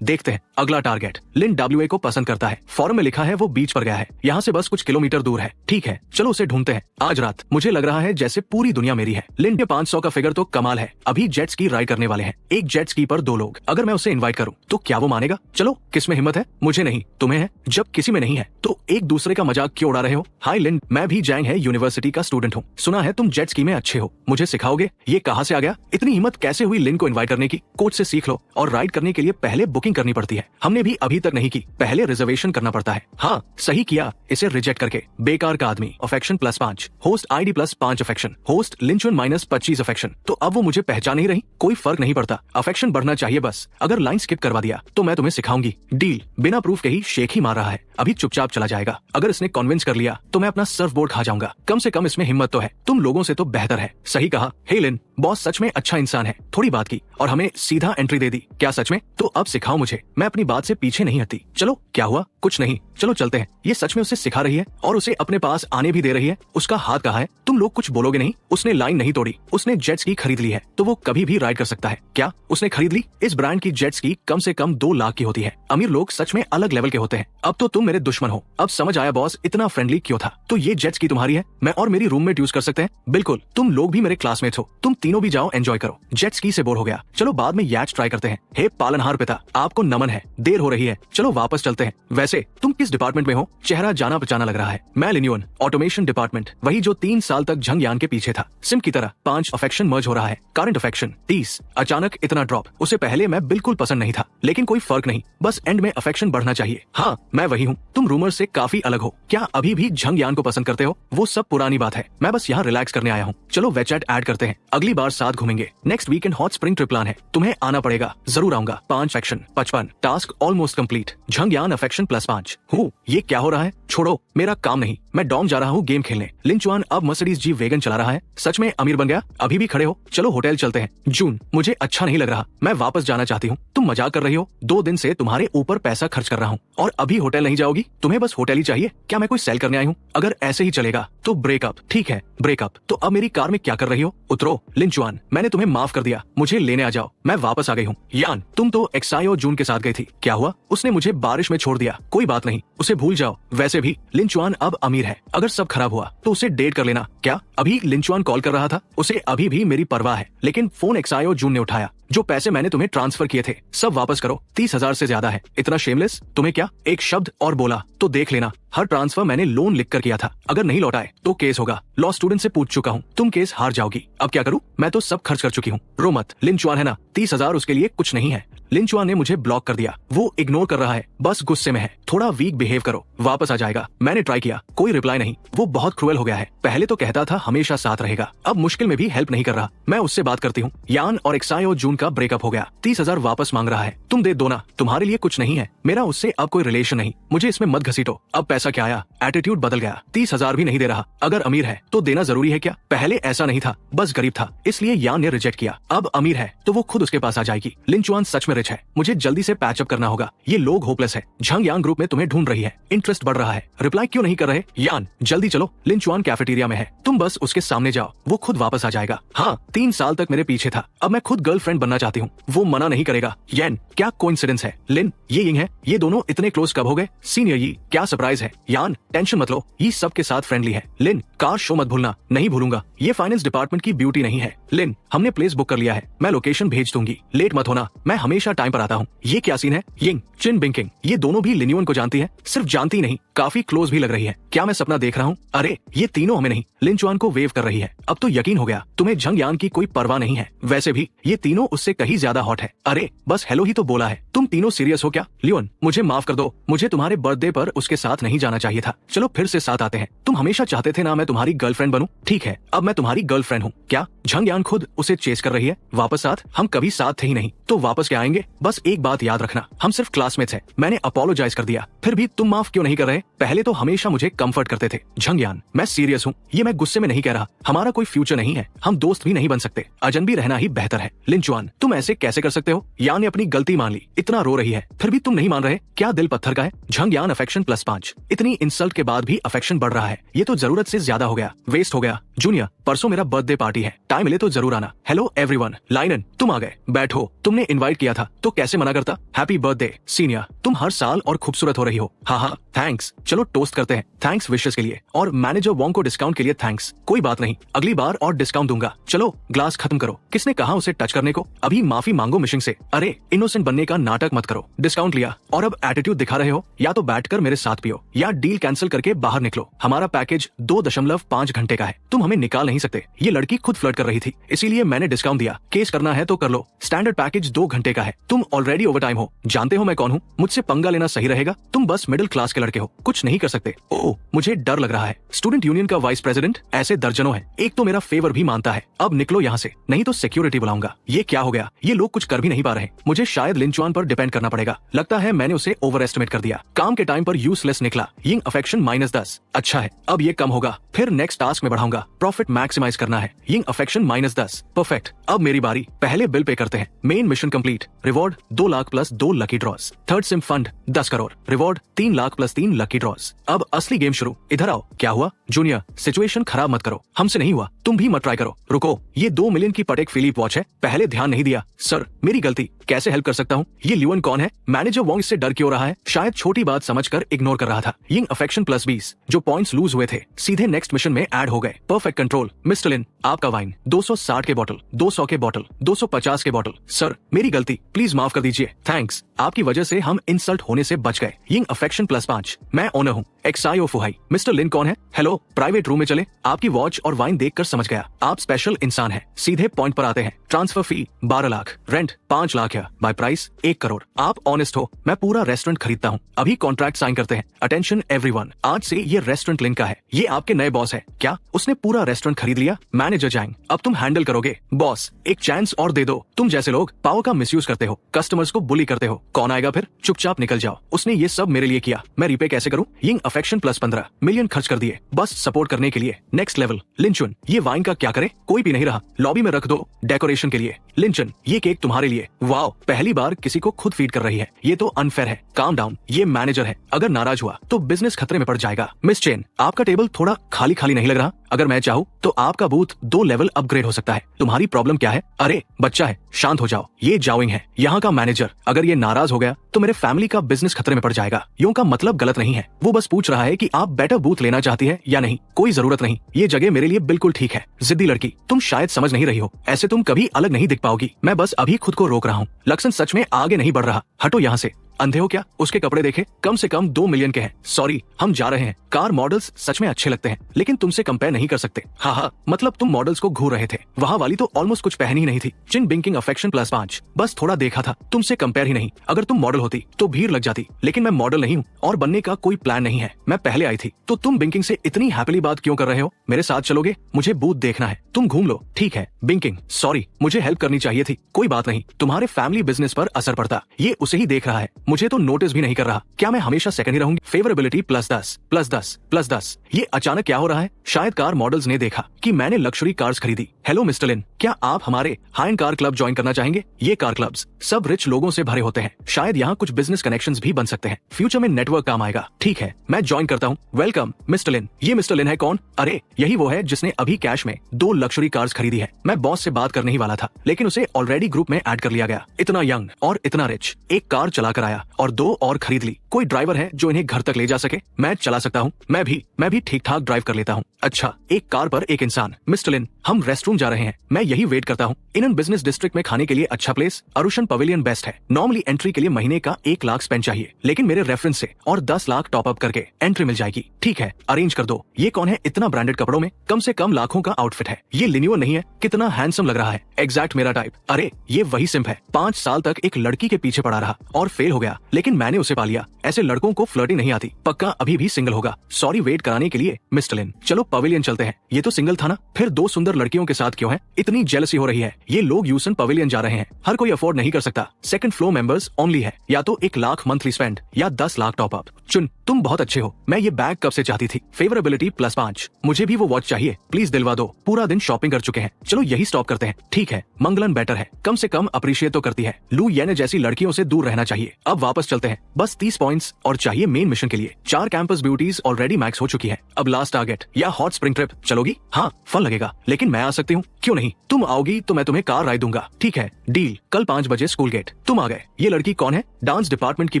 देखते हैं अगला टारगेट। लिन WA को पसंद करता है। फॉर्म में लिखा है वो बीच पर गया है, यहाँ से बस कुछ किलोमीटर दूर है। ठीक है, चलो उसे ढूंढते हैं। आज रात मुझे लग रहा है जैसे पूरी दुनिया मेरी है। लिन के 500 का फिगर तो कमाल है। अभी जेट स्की राइड करने वाले हैं, एक जेट स्की पर 2 लोग। अगर मैं उसे इन्वाइट करूँ तो क्या वो मानेगा? चलो, किसमें हिम्मत है? मुझे नहीं, तुम्हें है। जब किसी में नहीं है तो एक दूसरे का मजाक क्यों उड़ा रहे हो? हाय लिन, मैं भी जैंग है यूनिवर्सिटी का स्टूडेंट हूँ। सुना है तुम जेट स्की में अच्छे हो, मुझे सिखाओगे? ये कहाँ से आ गया? इतनी हिम्मत कैसे हुई लिन को इन्वाइट करने की? कोच से सीख लो। और राइड करने के लिए पहले बुकिंग करनी पड़ती है। हमने भी अभी तक नहीं की, पहले रिजर्वेशन करना पड़ता है। हाँ, सही किया इसे रिजेक्ट करके। बेकार का आदमी। Affection +5, host ID +5 affection, host Linchun -25 affection. तो अब वो मुझे पहचान नहीं रही? कोई फर्क नहीं पड़ता, अफेक्शन बढ़ना चाहिए बस। अगर लाइन स्किप करवा दिया तो मैं तुम्हें सिखाऊंगी। डील। बिना प्रूफ के ही शेख ही मार रहा है, अभी चुपचाप चला जाएगा। अगर इसने कन्विंस कर लिया तो मैं अपना सर्फ बोर्ड खा जाऊंगा। कम से कम इसमें हिम्मत तो है। तुम लोगों से तो बेहतर है। सही कहा। हे लिन, बॉस सच में अच्छा इंसान है। थोड़ी बात की और हमें सीधा एंट्री दे दी। क्या सच में? तो अब सिखाओ मुझे, मैं अपनी बात से पीछे नहीं हटती। चलो, क्या हुआ? कुछ नहीं, चलो चलते हैं। ये सच में उसे सिखा रही है और उसे अपने पास आने भी दे रही है। उसका हाथ कहाँ है? तुम लोग कुछ बोलोगे नहीं? उसने लाइन नहीं तोड़ी, उसने जेट स्की खरीद ली है, तो वो कभी भी राइड कर सकता है। क्या उसने खरीद ली? इस ब्रांड की जेट स्की कम से कम 2 लाख की होती है। अमीर लोग सच में अलग लेवल के होते हैं। अब तो तुम मेरे दुश्मन हो। अब समझ आया बॉस इतना फ्रेंडली क्यों था। तो ये जेट स्की तुम्हारी है, मैं और मेरी रूममेट यूज कर सकते हैं? बिल्कुल, तुम लोग भी मेरे क्लासमेट्स हो, तुम तीनों भी जाओ एंजॉय करो। जेट स्की से बोर हो गया, चलो बाद में याच ट्राई करते हैं। हे पालनहार पिता, आपको नमन है। देर हो रही है, चलो वापस चलते हैं। वैसे तुम किस डिपार्टमेंट में हो? चेहरा जाना पहचाना लग रहा है। मैं लिन्यून, ऑटोमेशन डिपार्टमेंट, वही जो 3 साल तक झंगयान के पीछे था। सिम की तरह 5 अफेक्शन मर्ज हो रहा है। Current affection 30। अचानक इतना ड्रॉप। उसे पहले मैं बिल्कुल पसंद नहीं था, लेकिन कोई फर्क नहीं, बस एंड में अफेक्शन बढ़ना चाहिए। हाँ, मैं वही हूँ। तुम रूमर से काफी अलग हो। क्या अभी भी झंगयान को पसंद करते हो? वो सब पुरानी बात है, मैं बस यहाँ रिलैक्स करने आया हूँ। चलो वेचैट ऐड करते हैं, अगली बार साथ घूमेंगे। Next weekend hot spring trip plan है, तुम्हें आना पड़ेगा। जरूर आऊंगा। 5 affection 55। Task almost complete. Zhangyan affection +5 हूँ। ये क्या हो रहा है? छोड़ो, मेरा काम नहीं, मैं डॉम जा रहा हूँ गेम खेलने। लिंचुआन अब मर्सिडीज G वैगन चला रहा है। सच में अमीर बन गया? अभी भी खड़े हो? चलो होटल चलते हैं। जून, मुझे अच्छा नहीं लग रहा, मैं वापस जाना चाहती हूँ। तुम मजाक कर रही हो? 2 दिन से तुम्हारे ऊपर पैसा खर्च कर रहा हूँ और अभी होटल नहीं जाओगी? तुम्हें बस होटल ही चाहिए? क्या मैं कोई सेल करने आई हूँ? अगर ऐसे ही चलेगा तो ब्रेकअप। ठीक है, ब्रेकअप। तो अब मेरी कार में क्या कर रही हो? उतरो। लिंचुआन, मैंने तुम्हें माफ कर दिया, मुझे लेने आ जाओ। मैं वापस आ गई हूँ। यान, तुम तो एक्साई और जून के साथ गई थी, क्या हुआ? उसने मुझे बारिश में छोड़ दिया। कोई बात नहीं, उसे भूल जाओ। वैसे भी लिंचुआन अब अमीर है, अगर सब खराब हुआ तो उसे डेट कर लेना। क्या? अभी लिंचुआन कॉल कर रहा था, उसे अभी भी मेरी परवाह है, लेकिन फोन एक्साई और जून ने उठाया। जो पैसे मैंने तुम्हें ट्रांसफर किए थे सब वापस करो। 30,000 से ज्यादा है। इतना शेमलेस? तुम्हें क्या? एक शब्द और बोला तो देख लेना। हर ट्रांसफर मैंने लोन लिखकर किया था, अगर नहीं लौटाए तो केस होगा। लॉ स्टूडेंट से पूछ चुका हूँ, तुम केस हार जाओगी। अब क्या करूँ? मैं तो सब खर्च कर चुकी हूँ। रो मत, लिंचुआन है ना, 30,000 उसके लिए कुछ नहीं है। लिंचुआन ने मुझे ब्लॉक कर दिया, वो इग्नोर कर रहा है, बस गुस्से में है। थोड़ा वीक बिहेव करो, वापस आ जाएगा। मैंने ट्राई किया, कोई रिप्लाई नहीं। वो बहुत क्रूएल हो गया है, पहले तो कहता था हमेशा साथ रहेगा, अब मुश्किल में भी हेल्प नहीं कर रहा। मैं उससे बात करती हूँ। यान और एक्साई और जून का ब्रेकअप हो गया, 30,000 वापस मांग रहा है। तुम दे दो ना, तुम्हारे लिए कुछ नहीं है। मेरा उससे अब कोई रिलेशन नहीं, मुझे इसमें मत घसीटो। अब पैसा क्या आया, एटीट्यूड बदल गया। 30,000 भी नहीं दे रहा। अगर अमीर है तो देना जरूरी है क्या? पहले ऐसा नहीं था, बस गरीब था, इसलिए यान ने रिजेक्ट किया। अब अमीर है तो वो खुद उसके पास आ जाएगी। लिंचुआन सच में रिच है, मुझे जल्दी से पैचअप करना होगा। ये लोग होपलेस है। झंग यांग ग्रुप में तुम्हें ढूंढ रही है, इंटरेस्ट बढ़ रहा है। रिप्लाई क्यों नहीं कर रहे? यान जल्दी चलो, लिंचुआन कैफेटेरिया में है, तुम बस उसके सामने जाओ, वो खुद वापस आ जाएगा। हाँ, 3 साल तक मेरे पीछे था, अब मैं खुद गर्लफ्रेंड बनना चाहती हूँ, वो मना नहीं करेगा। यैन, क्या कोइंसिडेंस है? लिन, ये यिंग है, ये दोनों इतने क्लोज कब हो गए? सीनियर यी, क्या सरप्राइज है। यान, टेंशन मत लो, ये सबके साथ फ्रेंडली है। लिन, कार शो मत भूलना। नहीं भूलूंगा, ये फाइनेंस डिपार्टमेंट की ब्यूटी नहीं है। लिन, हमने प्लेस बुक कर लिया है, मैं लोकेशन भेज दूंगी, लेट मत होना, मैं हमेशा टाइम पर आता हूँ। ये क्या सीन है? यिंग, चिन बिंकिंग, ये दोनों भी लिन्यूअन को को जानती है, सिर्फ जानती नहीं, काफी क्लोज भी लग रही है। क्या मैं सपना देख रहा हूँ? अरे ये तीनों हमें नहीं, लिन चुआन को वेव कर रही है। अब तो यकीन हो गया, तुम्हें झंग यान की कोई परवाह नहीं है। वैसे भी ये तीनों उससे कहीं ज्यादा हॉट है। अरे बस हेलो ही तो बोला है, तुम तीनों सीरियस हो क्या? लियोन मुझे माफ कर दो, मुझे तुम्हारे बर्थडे पर उसके साथ नहीं जाना चाहिए था। चलो फिर से साथ आते हैं। तुम हमेशा चाहते थे ना मैं तुम्हारी गर्लफ्रेंड बनूं। ठीक है, अब मैं तुम्हारी गर्लफ्रेंड हूँ। क्या झंग यान खुद उसे चेस कर रही है? वापस साथ? हम कभी साथ थे ही नहीं, तो वापस क्या आएंगे? बस एक बात याद रखना, हम सिर्फ क्लासमेट्स हैं। मैंने अपोलोजाइज कर दिया, फिर भी तुम माफ क्यों नहीं कर रहे? पहले तो हमेशा मुझे कंफर्ट करते थे। झंग यान मैं सीरियस हूँ, ये मैं गुस्से में नहीं कह रहा। हमारा कोई फ्यूचर नहीं है, हम दोस्त भी नहीं बन सकते। अजनबी रहना ही बेहतर है। लिन चुआन तुम ऐसे कैसे कर सकते हो? यान ने अपनी गलती मान ली, इतना रो रही है, फिर भी तुम नहीं मान रहे। क्या दिल पत्थर का है? झंग यान अफेक्शन +5। इतनी इंसल्ट के बाद भी अफेक्शन बढ़ रहा है, ये तो जरूरत से ज्यादा हो गया, वेस्ट हो गया। जूनियर परसों मेरा बर्थडे पार्टी है, टाइम मिले तो जरूर आना। हेलो एवरीवन, लाइनन तुम आ गए, बैठो। तुमने इनवाइट किया था तो कैसे मना करता? हैप्पी बर्थडे सीनियर, तुम हर साल और खूबसूरत हो रही हो। हाँ थैंक्स। चलो टोस्ट करते हैं, थैंक्स विशेस के लिए, और मैनेजर वोंग को डिस्काउंट के लिए थैंक्स। कोई बात नहीं, अगली बार और डिस्काउंट दूंगा। चलो ग्लास खत्म करो। किसने कहा उसे टच करने को? अभी माफी मांगो मिशिंग से। अरे इनोसेंट बनने का नाटक मत करो, डिस्काउंट लिया और अब एटीट्यूड दिखा रहे हो। या तो बैठकर मेरे साथ पियो या डील कैंसिल करके बाहर निकलो। हमारा पैकेज 2.5 घंटे का है, तुम हमें निकाल नहीं सकते। ये लड़की खुद फ्लर्ट कर रही थी, इसीलिए मैंने डिस्काउंट दिया। केस करना है तो कर लो, स्टैंडर्ड पैकेज 2 घंटे का है। तुम ऑलरेडी ओवर टाइम हो। जानते हो मैं कौन हूँ? मुझसे पंगा लेना सही रहेगा। तुम बस मिडिल क्लास के लड़के हो, कुछ नहीं कर सकते। ओह मुझे डर लग रहा है। स्टूडेंट यूनियन का वाइस प्रेसिडेंट, ऐसे दर्जनों है, एक तो मेरा फेवर भी मानता है। अब निकलो यहाँ से, नहीं तो सिक्योरिटी बुलाऊंगा। ये क्या हो गया? ये लोग कुछ कर भी नहीं पा रहे। मुझे शायद लिन चुआन पर डिपेंड करना पड़ेगा। लगता है मैंने उसे ओवर एस्टिमेट कर दिया। काम के टाइम पर यूजलेस निकला। Ying affection -10। अच्छा है, अब ये कम होगा, फिर नेक्स्ट टास्क में बढ़ाऊंगा। प्रॉफिट मैक्सिमाइज करना है। Ying affection -10। परफेक्ट, अब मेरी बारी। पहले बिल पे करते हैं। Main mission complete. Reward 2 lakh + 2 lucky draws. Third sim fund 10 crore. Reward 3 lakh + 3 lucky draws. अब असली गेम शुरू। इधर आओ। क्या हुआ? जूनियर सिचुएशन खराब मत करो, हमसे नहीं हुआ, तुम भी मत ट्राई करो। रुको, ये 2 मिलियन की पटेक फिलिप वॉच है, पहले ध्यान नहीं दिया। सर मेरी गलती, कैसे हेल्प कर सकता हूँ? ये लियोन कौन है? मैनेजर वोंग इससे डर क्यों रहा है? शायद छोटी बात समझकर इग्नोर कर रहा था। Ying affection +20। जो पॉइंट्स लूज हुए थे सीधे नेक्स्ट मिशन में ऐड हो गए। Perfect control. मिस्टर लिन आपका वाइन 260 के बॉटल, 200 के बॉटल, 250 के बॉटल। सर मेरी गलती, प्लीज माफ कर दीजिए। थैंक्स, आपकी वजह से हम इंसल्ट होने से बच गए। Ying affection +5। मैं ओनर हूँ, एक्साई फुहाई। मिस्टर लिन कौन है? हेलो, प्राइवेट रूम में चले। आपकी वॉच और वाइन देखकर समझ गया, आप स्पेशल इंसान हैं। सीधे पॉइंट पर आते हैं। Transfer fee 12 lakh, rent 5 lakh है, बाय प्राइस 1 करोड़। आप ऑनेस्ट हो, मैं पूरा रेस्टोरेंट खरीदता हूँ। अभी कॉन्ट्रैक्ट साइन करते हैं। अटेंशन एवरीवन, आज से ये रेस्टोरेंट लिन का है। ये आपके नए बॉस है। क्या उसने पूरा रेस्टोरेंट खरीद लिया? मैनेजर जाएंगे, अब तुम हैंडल करोगे। बॉस एक चांस और दे दो। तुम जैसे लोग पावर का मिसयूज करते हो, कस्टमर्स को बुली करते हो। कौन आएगा फिर? चुपचाप निकल जाओ। उसने ये सब मेरे लिए किया, मैं रिपे कैसे करूँ? यिंग अफेक्शन +15 मिलियन खर्च कर दिए, बस सपोर्ट करने के लिए। Next level. लिंचुन ये वाइन का क्या करे? कोई भी नहीं रहा, लॉबी में रख दो डेकोरेशन के लिए। लिंचन ये केक तुम्हारे लिए। वाओ, पहली बार किसी को खुद फीड कर रही है, ये तो अनफेयर है। काम डाउन, ये मैनेजर है, अगर नाराज हुआ तो बिजनेस खतरे में पड़ जाएगा। मिस चेन आपका टेबल थोड़ा खाली खाली नहीं लग रहा? अगर मैं चाहूँ तो आपका बूथ 2 लेवल अपग्रेड हो सकता है। तुम्हारी प्रॉब्लम क्या है? अरे बच्चा है, शांत हो जाओ। ये जाओइंग है, यहाँ का मैनेजर, अगर ये नाराज हो गया तो मेरे फैमिली का बिजनेस खतरे में पड़ जाएगा। यूं का मतलब गलत नहीं है, वो बस पूछ रहा है कि आप बेटर बूथ लेना चाहती है या नहीं। कोई जरूरत नहीं, ये जगह मेरे लिए बिल्कुल ठीक है। जिद्दी लड़की, तुम शायद समझ नहीं रही हो, ऐसे तुम कभी अलग नहीं दिख पाओगी। मैं बस अभी खुद को रोक रहा हूँ। लक्ष्मण सच में आगे नहीं बढ़ रहा, हटो यहाँ से। अंधे हो क्या? उसके कपड़े देखे, कम से कम 2 मिलियन के हैं। सॉरी, हम जा रहे हैं। कार मॉडल्स सच में अच्छे लगते हैं, लेकिन तुमसे कंपेयर नहीं कर सकते। हाँ, मतलब तुम मॉडल्स को घूर रहे थे, वहाँ वाली तो ऑलमोस्ट कुछ पहनी ही नहीं थी। चिन बिंकिंग अफेक्शन +5। बस थोड़ा देखा था, तुमसे कंपेयर ही नहीं। अगर तुम मॉडल होती तो भीड़ लग जाती, लेकिन मैं मॉडल नहीं हूँ और बनने का कोई प्लान नहीं है। मैं पहले आई थी, तो तुम बिंकिंग से इतनी हैप्पीली बात क्यों कर रहे हो? मेरे साथ चलोगे? मुझे बूथ देखना है। तुम घूम लो। ठीक है बिंकिंग, सॉरी, मुझे हेल्प करनी चाहिए थी। कोई बात नहीं, तुम्हारे फैमिली बिजनेस पर असर पड़ता, ये उसे ही देख रहा है, मुझे तो नोटिस भी नहीं कर रहा। क्या मैं हमेशा सेकंड ही रहूंगी? फेवरेबिलिटी +10 +10 +10। ये अचानक क्या हो रहा है? शायद कार मॉडल्स ने देखा कि मैंने लग्जरी कार्स खरीदी। हेलो मिस्टर लिन, क्या आप हमारे high and car club join करना चाहेंगे? ये कार क्लब्स सब रिच लोगों से भरे होते हैं, शायद यहाँ कुछ बिजनेस कनेक्शंस भी बन सकते हैं। फ्यूचर में नेटवर्क काम आएगा। ठीक है, मैं ज्वाइन करता हूँ। वेलकम मिस्टर लिन। ये मिस्टर लिन है कौन? अरे यही वो है जिसने अभी कैश में 2 लग्जरी कार्स खरीदी है। मैं बॉस से बात करने ही वाला था, लेकिन उसे ऑलरेडी ग्रुप में ऐड कर लिया गया। इतना यंग और इतना रिच, एक कार चला कर आया। गया और 2 और खरीद ली। कोई ड्राइवर है जो इन्हें घर तक ले जा सके? मैं चला सकता हूँ। मैं भी ठीक ठाक ड्राइव कर लेता हूँ। अच्छा, एक कार पर एक इंसान। मिस्टर लिन, हम रेस्टरूम जा रहे हैं, मैं यही वेट करता हूँ। इन बिजनेस डिस्ट्रिक्ट में खाने के लिए अच्छा प्लेस अरुशन पवेलियन बेस्ट है। नॉर्मली एंट्री के लिए महीने का 1 लाख स्पेंड चाहिए, लेकिन मेरे रेफरेंस से और 10 लाख टॉप अप करके एंट्री मिल जाएगी। ठीक है, अरेंज कर दो। ये कौन है इतना ब्रांडेड कपड़ों में? कम से कम लाखों का आउटफिट है। ये लिनियो नहीं है? कितना हैंडसम लग रहा है, एग्जैक्ट मेरा टाइप। अरे ये वही सिंप है, 5 साल तक एक लड़की के पीछे पड़ा रहा और फेल हो गया, लेकिन मैंने उसे पा लिया। ऐसे लड़कों को फ्लर्टिंग नहीं आती। पक्का अभी भी सिंगल होगा। सॉरी वेट कराने के लिए मिस्टर लिन। चलो पवेलियन चलते हैं। ये तो सिंगल था ना, फिर 2 सुंदर लड़कियों के साथ क्यों है? इतनी जेलसी हो रही है। ये लोग यूसन पवेलियन जा रहे हैं, हर कोई अफोर्ड नहीं कर सकता। सेकंड फ्लोर मेंबर्स ओनली है। या तो 1 लाख मंथली स्पेंड या 10 लाख टॉप अप। चुन, तुम बहुत अच्छे हो। मैं ये बैग कब से चाहती थी। फेवरेबिलिटी +5। मुझे भी वो वॉच चाहिए, प्लीज दिलवा दो। पूरा दिन शॉपिंग कर चुके हैं, चलो यही स्टॉप करते हैं। ठीक है, मंगलन बेटर है, कम से कम अप्रिशिएट तो करती है। लू येने जैसी लड़कियों से दूर रहना चाहिए। अब वापस चलते हैं, बस 30 पॉइंट्स और चाहिए मेन मिशन के लिए। 4 कैंपस ब्यूटीज ऑलरेडी मैक्स हो चुकी है। अब लास्ट टारगेट या हॉट स्प्रिंग ट्रिप। चलोगी? हाँ, फन लगेगा, लेकिन मैं आ सकती हूँ? क्यों नहीं, तुम आओगी तो मैं तुम्हें कार राइड दूंगा। ठीक है, डील। कल 5 बजे स्कूल गेट। तुम आ गए। ये लड़की कौन है? डांस डिपार्टमेंट की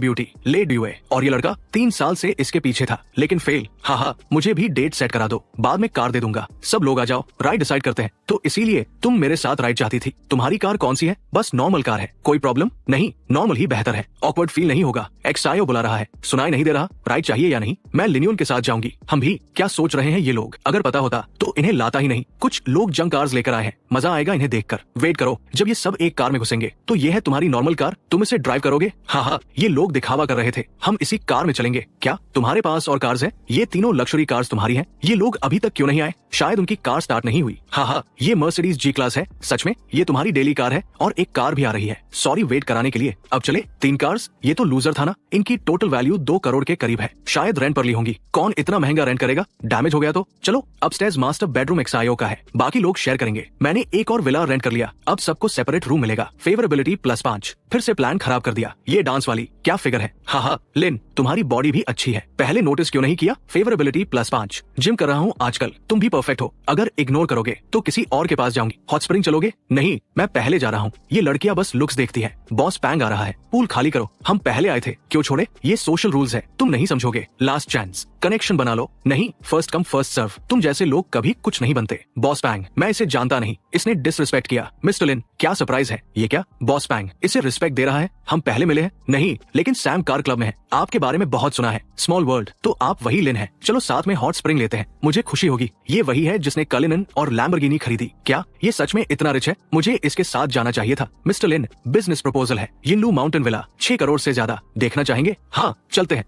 ब्यूटी ले ड्यूए। और ये लड़का 3 साल से इसके पीछे था, लेकिन फेल। हाँ, मुझे भी डेट सेट करा दो, बाद में कार दे दूंगा। सब लोग आ जाओ, राइड डिसाइड करते हैं। तो इसीलिए तुम मेरे साथ राइड चाहती थी। तुम्हारी कार कौन सी है? बस नॉर्मल कार है, कोई प्रॉब्लम नहीं? नॉर्मल ही बेहतर है, ऑकवर्ड फील नहीं होगा। एक्सायो बुला रहा है, सुनाई नहीं दे रहा? राइड चाहिए या नहीं? मैं लिनियन के साथ जाऊंगी। हम भी। क्या सोच रहे हैं ये लोग? अगर पता होता तो इन्हें लाता ही नहीं। कुछ लोग जंक कार्स लेकर आए हैं, मजा आएगा इन्हें देखकर। वेट करो, जब ये सब एक कार में घुसेंगे। तो ये है तुम्हारी नॉर्मल कार, तुम इसे ड्राइव करोगे? हाँ, ये लोग दिखावा कर रहे थे, हम इसी कार में चलेंगे। क्या तुम्हारे पास और कार्स है? ये तीनों लग्जरी कार्स तुम्हारी हैं? ये लोग अभी तक क्यों नहीं आए? शायद उनकी कार स्टार्ट नहीं हुई। हाँ, ये मर्सिडीज जी क्लास है। सच में? ये तुम्हारी डेली कार है और एक कार भी आ रही है। सॉरी वेट कराने के लिए। अब चले। 3 कार्स? ये तो लूजर था ना। इनकी टोटल वैल्यू 2 करोड़ के करीब है, शायद रेंट पर ली होंगी। कौन इतना महंगा रेंट करेगा? डैमेज हो गया तो? चलो, अपस्टेयर्स मास्टर बेडरूम एक्सायो का है, बाकी लोग शेयर करेंगे। मैंने एक और विला रेंट कर लिया, अब सबको सेपरेट रूम मिलेगा। फेवरेबिलिटी +5। फिर से प्लान खराब कर दिया। ये डांस वाली क्या फिगर है? हाँ, लिन तुम्हारी बॉडी भी अच्छी है, पहले नोटिस क्यों नहीं किया? फेवरेबिलिटी +5। जिम कर रहा हूँ आजकल, तुम भी परफेक्ट हो। अगर इग्नोर करोगे तो किसी और के पास जाऊंगी। हॉट स्प्रिंग चलोगे? नहीं, मैं पहले जा रहा हूँ। ये लड़कियां बस लुक्स देखती है। बॉस पैंग आ रहा है, पूल खाली करो। हम पहले आए थे, क्यों छोड़े? ये सोशल रूल्स है, तुम नहीं समझोगे। लास्ट चांस, कनेक्शन बना लो। नहीं, फर्स्ट कम फर्स्ट सर्व। तुम जैसे लोग कभी कुछ नहीं बनते। बॉस पैंग, मैं इसे जानता नहीं, इसने डिसरिस्पेक्ट किया। मिस्टर लिन, क्या सरप्राइज है? ये क्या? बॉस पैंग इसे रिस्पेक्ट दे रहा है? हम पहले मिले हैं? नहीं, लेकिन सैम कार क्लब में है, आपके बारे में बहुत सुना है। स्मॉल वर्ल्ड, तो आप वही लिन है। चलो साथ में हॉट स्प्रिंग लेते हैं, मुझे खुशी होगी। ये वही है जिसने कलिनन और लैम्बोर्गिनी खरीदी। क्या ये सच में इतना रिच है? मुझे इसके साथ जाना चाहिए था। मिस्टर लिन, बिजनेस प्रपोजल है, यिनलू माउंटेन विला, 6 करोड़ से ज्यादा। देखना चाहेंगे? हाँ, चलते हैं।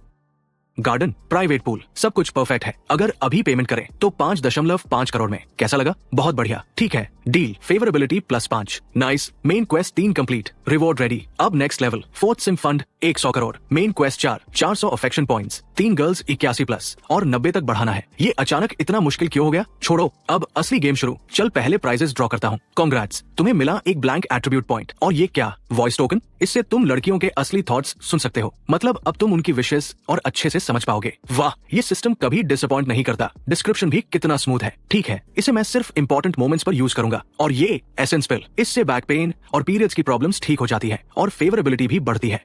गार्डन, प्राइवेट पूल, सब कुछ परफेक्ट है। अगर अभी पेमेंट करें तो 5.5 करोड़ में। कैसा लगा? बहुत बढ़िया। ठीक है, deal. Favourability +5। Nice. Main quest 3 complete, reward ready. अब next level. 4th sim fund 100 crore. Main quest 400 affection points, 3 girls 81+ और 90 तक बढ़ाना है। ये अचानक इतना मुश्किल क्यों हो गया? छोड़ो, अब असली गेम शुरू। चल पहले प्राइजेस ड्रॉ करता हूँ। कांग्रेट्स, तुम्हें मिला एक ब्लैंक एट्रीब्यूट पॉइंट। और ये क्या? Voice token. इससे तुम लड़कियों के असली थॉट्स सुन सकते हो। मतलब अब तुम उनकी विशेस और अच्छे से समझ पाओगे। वाह, ये सिस्टम कभी डिसअपॉइंट नहीं करता। डिस्क्रिप्शन भी कितना स्मूथ है। ठीक है, इसे मैं सिर्फ इंपॉर्टेंट मोमेंट्स पर यूज करूंगा। और ये एसेंस पिल, इससे बैक पेन और पीरियड्स की प्रॉब्लम्स ठीक हो जाती है और फेवरेबिलिटी भी बढ़ती है।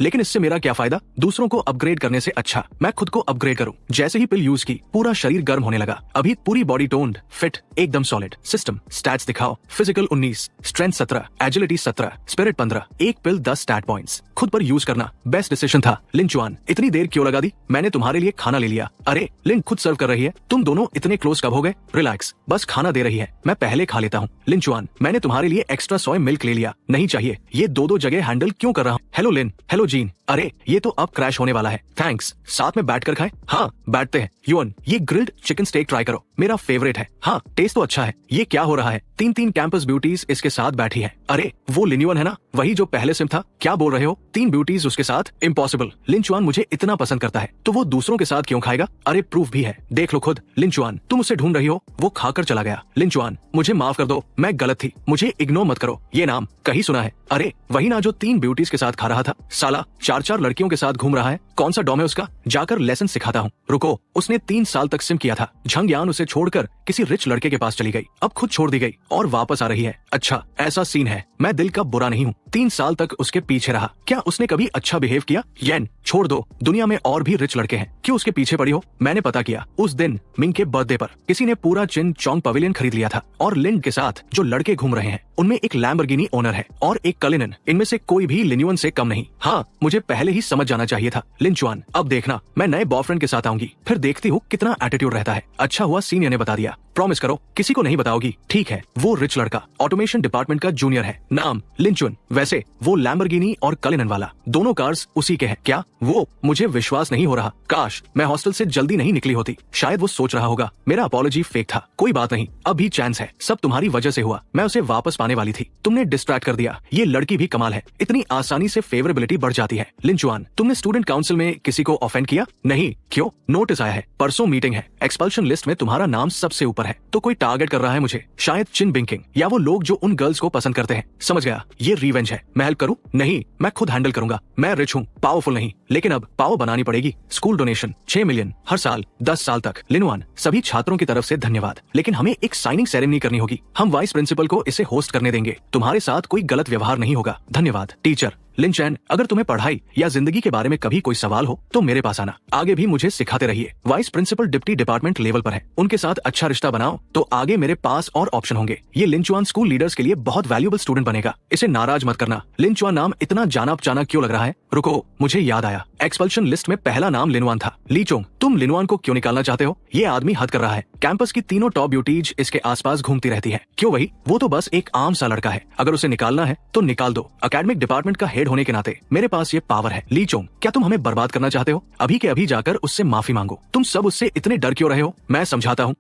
लेकिन इससे मेरा क्या फायदा? दूसरों को अपग्रेड करने से अच्छा मैं खुद को अपग्रेड करूं। जैसे ही पिल यूज की, पूरा शरीर गर्म होने लगा। अभी पूरी बॉडी टोन्ड, फिट, एकदम सॉलिड। सिस्टम स्टैट्स दिखाओ। Physical 19, strength 17, agility 17, spirit 15। एक पिल 10 स्टैट पॉइंट्स। खुद पर यूज करना बेस्ट डिसीजन था। लिन चुआन, इतनी देर क्यों लगा दी? मैंने तुम्हारे लिए खाना ले लिया। अरे लिन खुद सर्व कर रही है, तुम दोनों इतने क्लोज कब हो गए? रिलैक्स, बस खाना दे रही है, मैं पहले खा लेता हूँ। लिन चुआन, मैंने तुम्हारे लिए एक्स्ट्रा सोय मिल्क ले लिया। नहीं चाहिए, ये दो जगह हैंडल क्यों कर रहा हूँ? Hello Lin. Hello Jin. अरे ये तो अब क्रैश होने वाला है। थैंक्स। साथ में बैठ कर खाएं? हाँ, बैठते हैं। युअन, ये ग्रिल्ड चिकन स्टेक ट्राई करो, मेरा फेवरेट है। हाँ, टेस्ट तो अच्छा है। ये क्या हो रहा है? 3 कैंपस ब्यूटीज इसके साथ बैठी है। अरे वो लिन्युअन है ना, वही जो पहले सिम था? क्या बोल रहे हो? 3 ब्यूटीज उसके साथ? इम्पॉसिबल। लिन चुआन मुझे इतना पसंद करता है तो वो दूसरों के साथ क्यों खाएगा? अरे प्रूफ भी है, देख लो खुद। लिन चुआन, तुम उसे ढूंढ रही हो, वो खाकर चला गया। लिन चुआन, मुझे माफ कर दो, मैं गलत थी, मुझे इग्नोर मत करो। ये नाम कहीं सुना है? अरे वही ना जो 3 ब्यूटीज के साथ खा रहा था। साला 4 लड़कियों के साथ घूम रहा है। कौन सा डॉम है उसका, जाकर लेसन सिखाता हूँ। रुको, उसने 3 साल तक सिम किया था। झंगयान उसे छोड़कर किसी रिच लड़के के पास चली गई, अब खुद छोड़ दी गई और वापस आ रही है। अच्छा, ऐसा सीन है। मैं दिल का बुरा नहीं हूँ, 3 साल तक उसके पीछे रहा। क्या उसने कभी अच्छा बिहेव किया? येन, छोड़ दो, दुनिया में और भी रिच लड़के हैं, क्यों उसके पीछे पड़ी हो? मैंने पता किया, उस दिन मिंग के बर्थडे पर किसी ने पूरा चिन चोंग पवेलियन खरीद लिया था और लिंड के साथ जो लड़के घूम रहे हैं उनमें एक लैम्बोर्गिनी ओनर है और एक कलिनन। इनमें से कोई भी लिन्युअन से कम नहीं। हाँ, मुझे पहले ही समझ जाना चाहिए था। लिनचुआन, अब देखना, मैं नए बॉयफ्रेंड के साथ आऊंगी, फिर देखती हूँ कितना एटीट्यूड रहता है। अच्छा हुआ सीनियर ने बता दिया। प्रॉमिस करो किसी को नहीं बताओगी? ठीक है। वो रिच लड़का ऑटोमेशन डिपार्टमेंट का जूनियर है, नाम लिनचुन। वैसे वो लैम्बोर्गिनी और कलिनन वाला, दोनों कार्स उसी के हैं। क्या? वो, मुझे विश्वास नहीं हो रहा। काश मैं हॉस्टल से जल्दी नहीं निकली होती। शायद वो सोच रहा होगा मेरा अपॉलॉजी फेक था। कोई बात नहीं, अभी चांस है। सब तुम्हारी वजह से हुआ। मैं उसे वापस पाने वाली थी, तुमने डिस्ट्रैक्ट कर दिया। ये लड़की भी कमाल है, इतनी आसानी से फेवरेबिलिटी बढ़ जाती है। लिनचुआन, तुमने स्टूडेंट काउंसिल में किसी को ऑफेंड किया? नहीं। क्यों? नोटिस आया है, परसों मीटिंग है, एक्सपल्शन लिस्ट में तुम्हारा नाम सबसे ऊपर है, तो कोई टारगेट कर रहा है मुझे। शायद चिन बिंकिंग या वो लोग जो उन गर्ल्स को पसंद करते हैं। समझ गया, ये रिवेंज है। मैं हेल्प करूं? नहीं, मैं खुद हैंडल करूंगा। मैं रिच हूँ, पावरफुल नहीं, लेकिन अब पावर बनानी पड़ेगी। स्कूल डोनेशन 6 मिलियन हर साल 10 साल तक। लिनवान, सभी छात्रों की तरफ से धन्यवाद, लेकिन हमें एक साइनिंग सेरेमनी करनी होगी। हम वाइस प्रिंसिपल को इसे होस्ट करने देंगे। तुम्हारे साथ कोई गलत व्यवहार नहीं होगा। धन्यवाद टीचर। लिनचैन, अगर तुम्हें पढ़ाई या जिंदगी के बारे में कभी कोई सवाल हो तो मेरे पास आना। आगे भी मुझे सिखाते रहिए। Vice principal deputy department level पर है, उनके साथ अच्छा रिश्ता बनाओ तो आगे मेरे पास और ऑप्शन होंगे। ये लिनचुआन स्कूल लीडर्स के लिए बहुत वैल्यूएबल स्टूडेंट बनेगा, इसे नाराज मत करना। लिनचुआन नाम इतना जाना पहचाना क्यों लग रहा है? रुको, मुझे याद आया, एक्सपल्शन लिस्ट में पहला नाम लिनवान था। लीचोंग, तुम लिनवान को क्यों निकालना चाहते हो? ये आदमी हद कर रहा है। कैंपस की तीनों टॉप ब्यूटीज इसके आसपास घूमती रहती है। क्यों वही? वो तो बस एक आम सा लड़का है। अगर उसे निकालना है तो निकाल दो। एकेडमिक डिपार्टमेंट का हेड होने के नाते मेरे पास ये पावर है। लीचोंग, क्या तुम हमें बर्बाद करना चाहते हो? अभी के अभी जाकर उससे माफी मांगो। तुम सब उससे इतने डर क्यों रहे हो? मैं समझाता हूँ।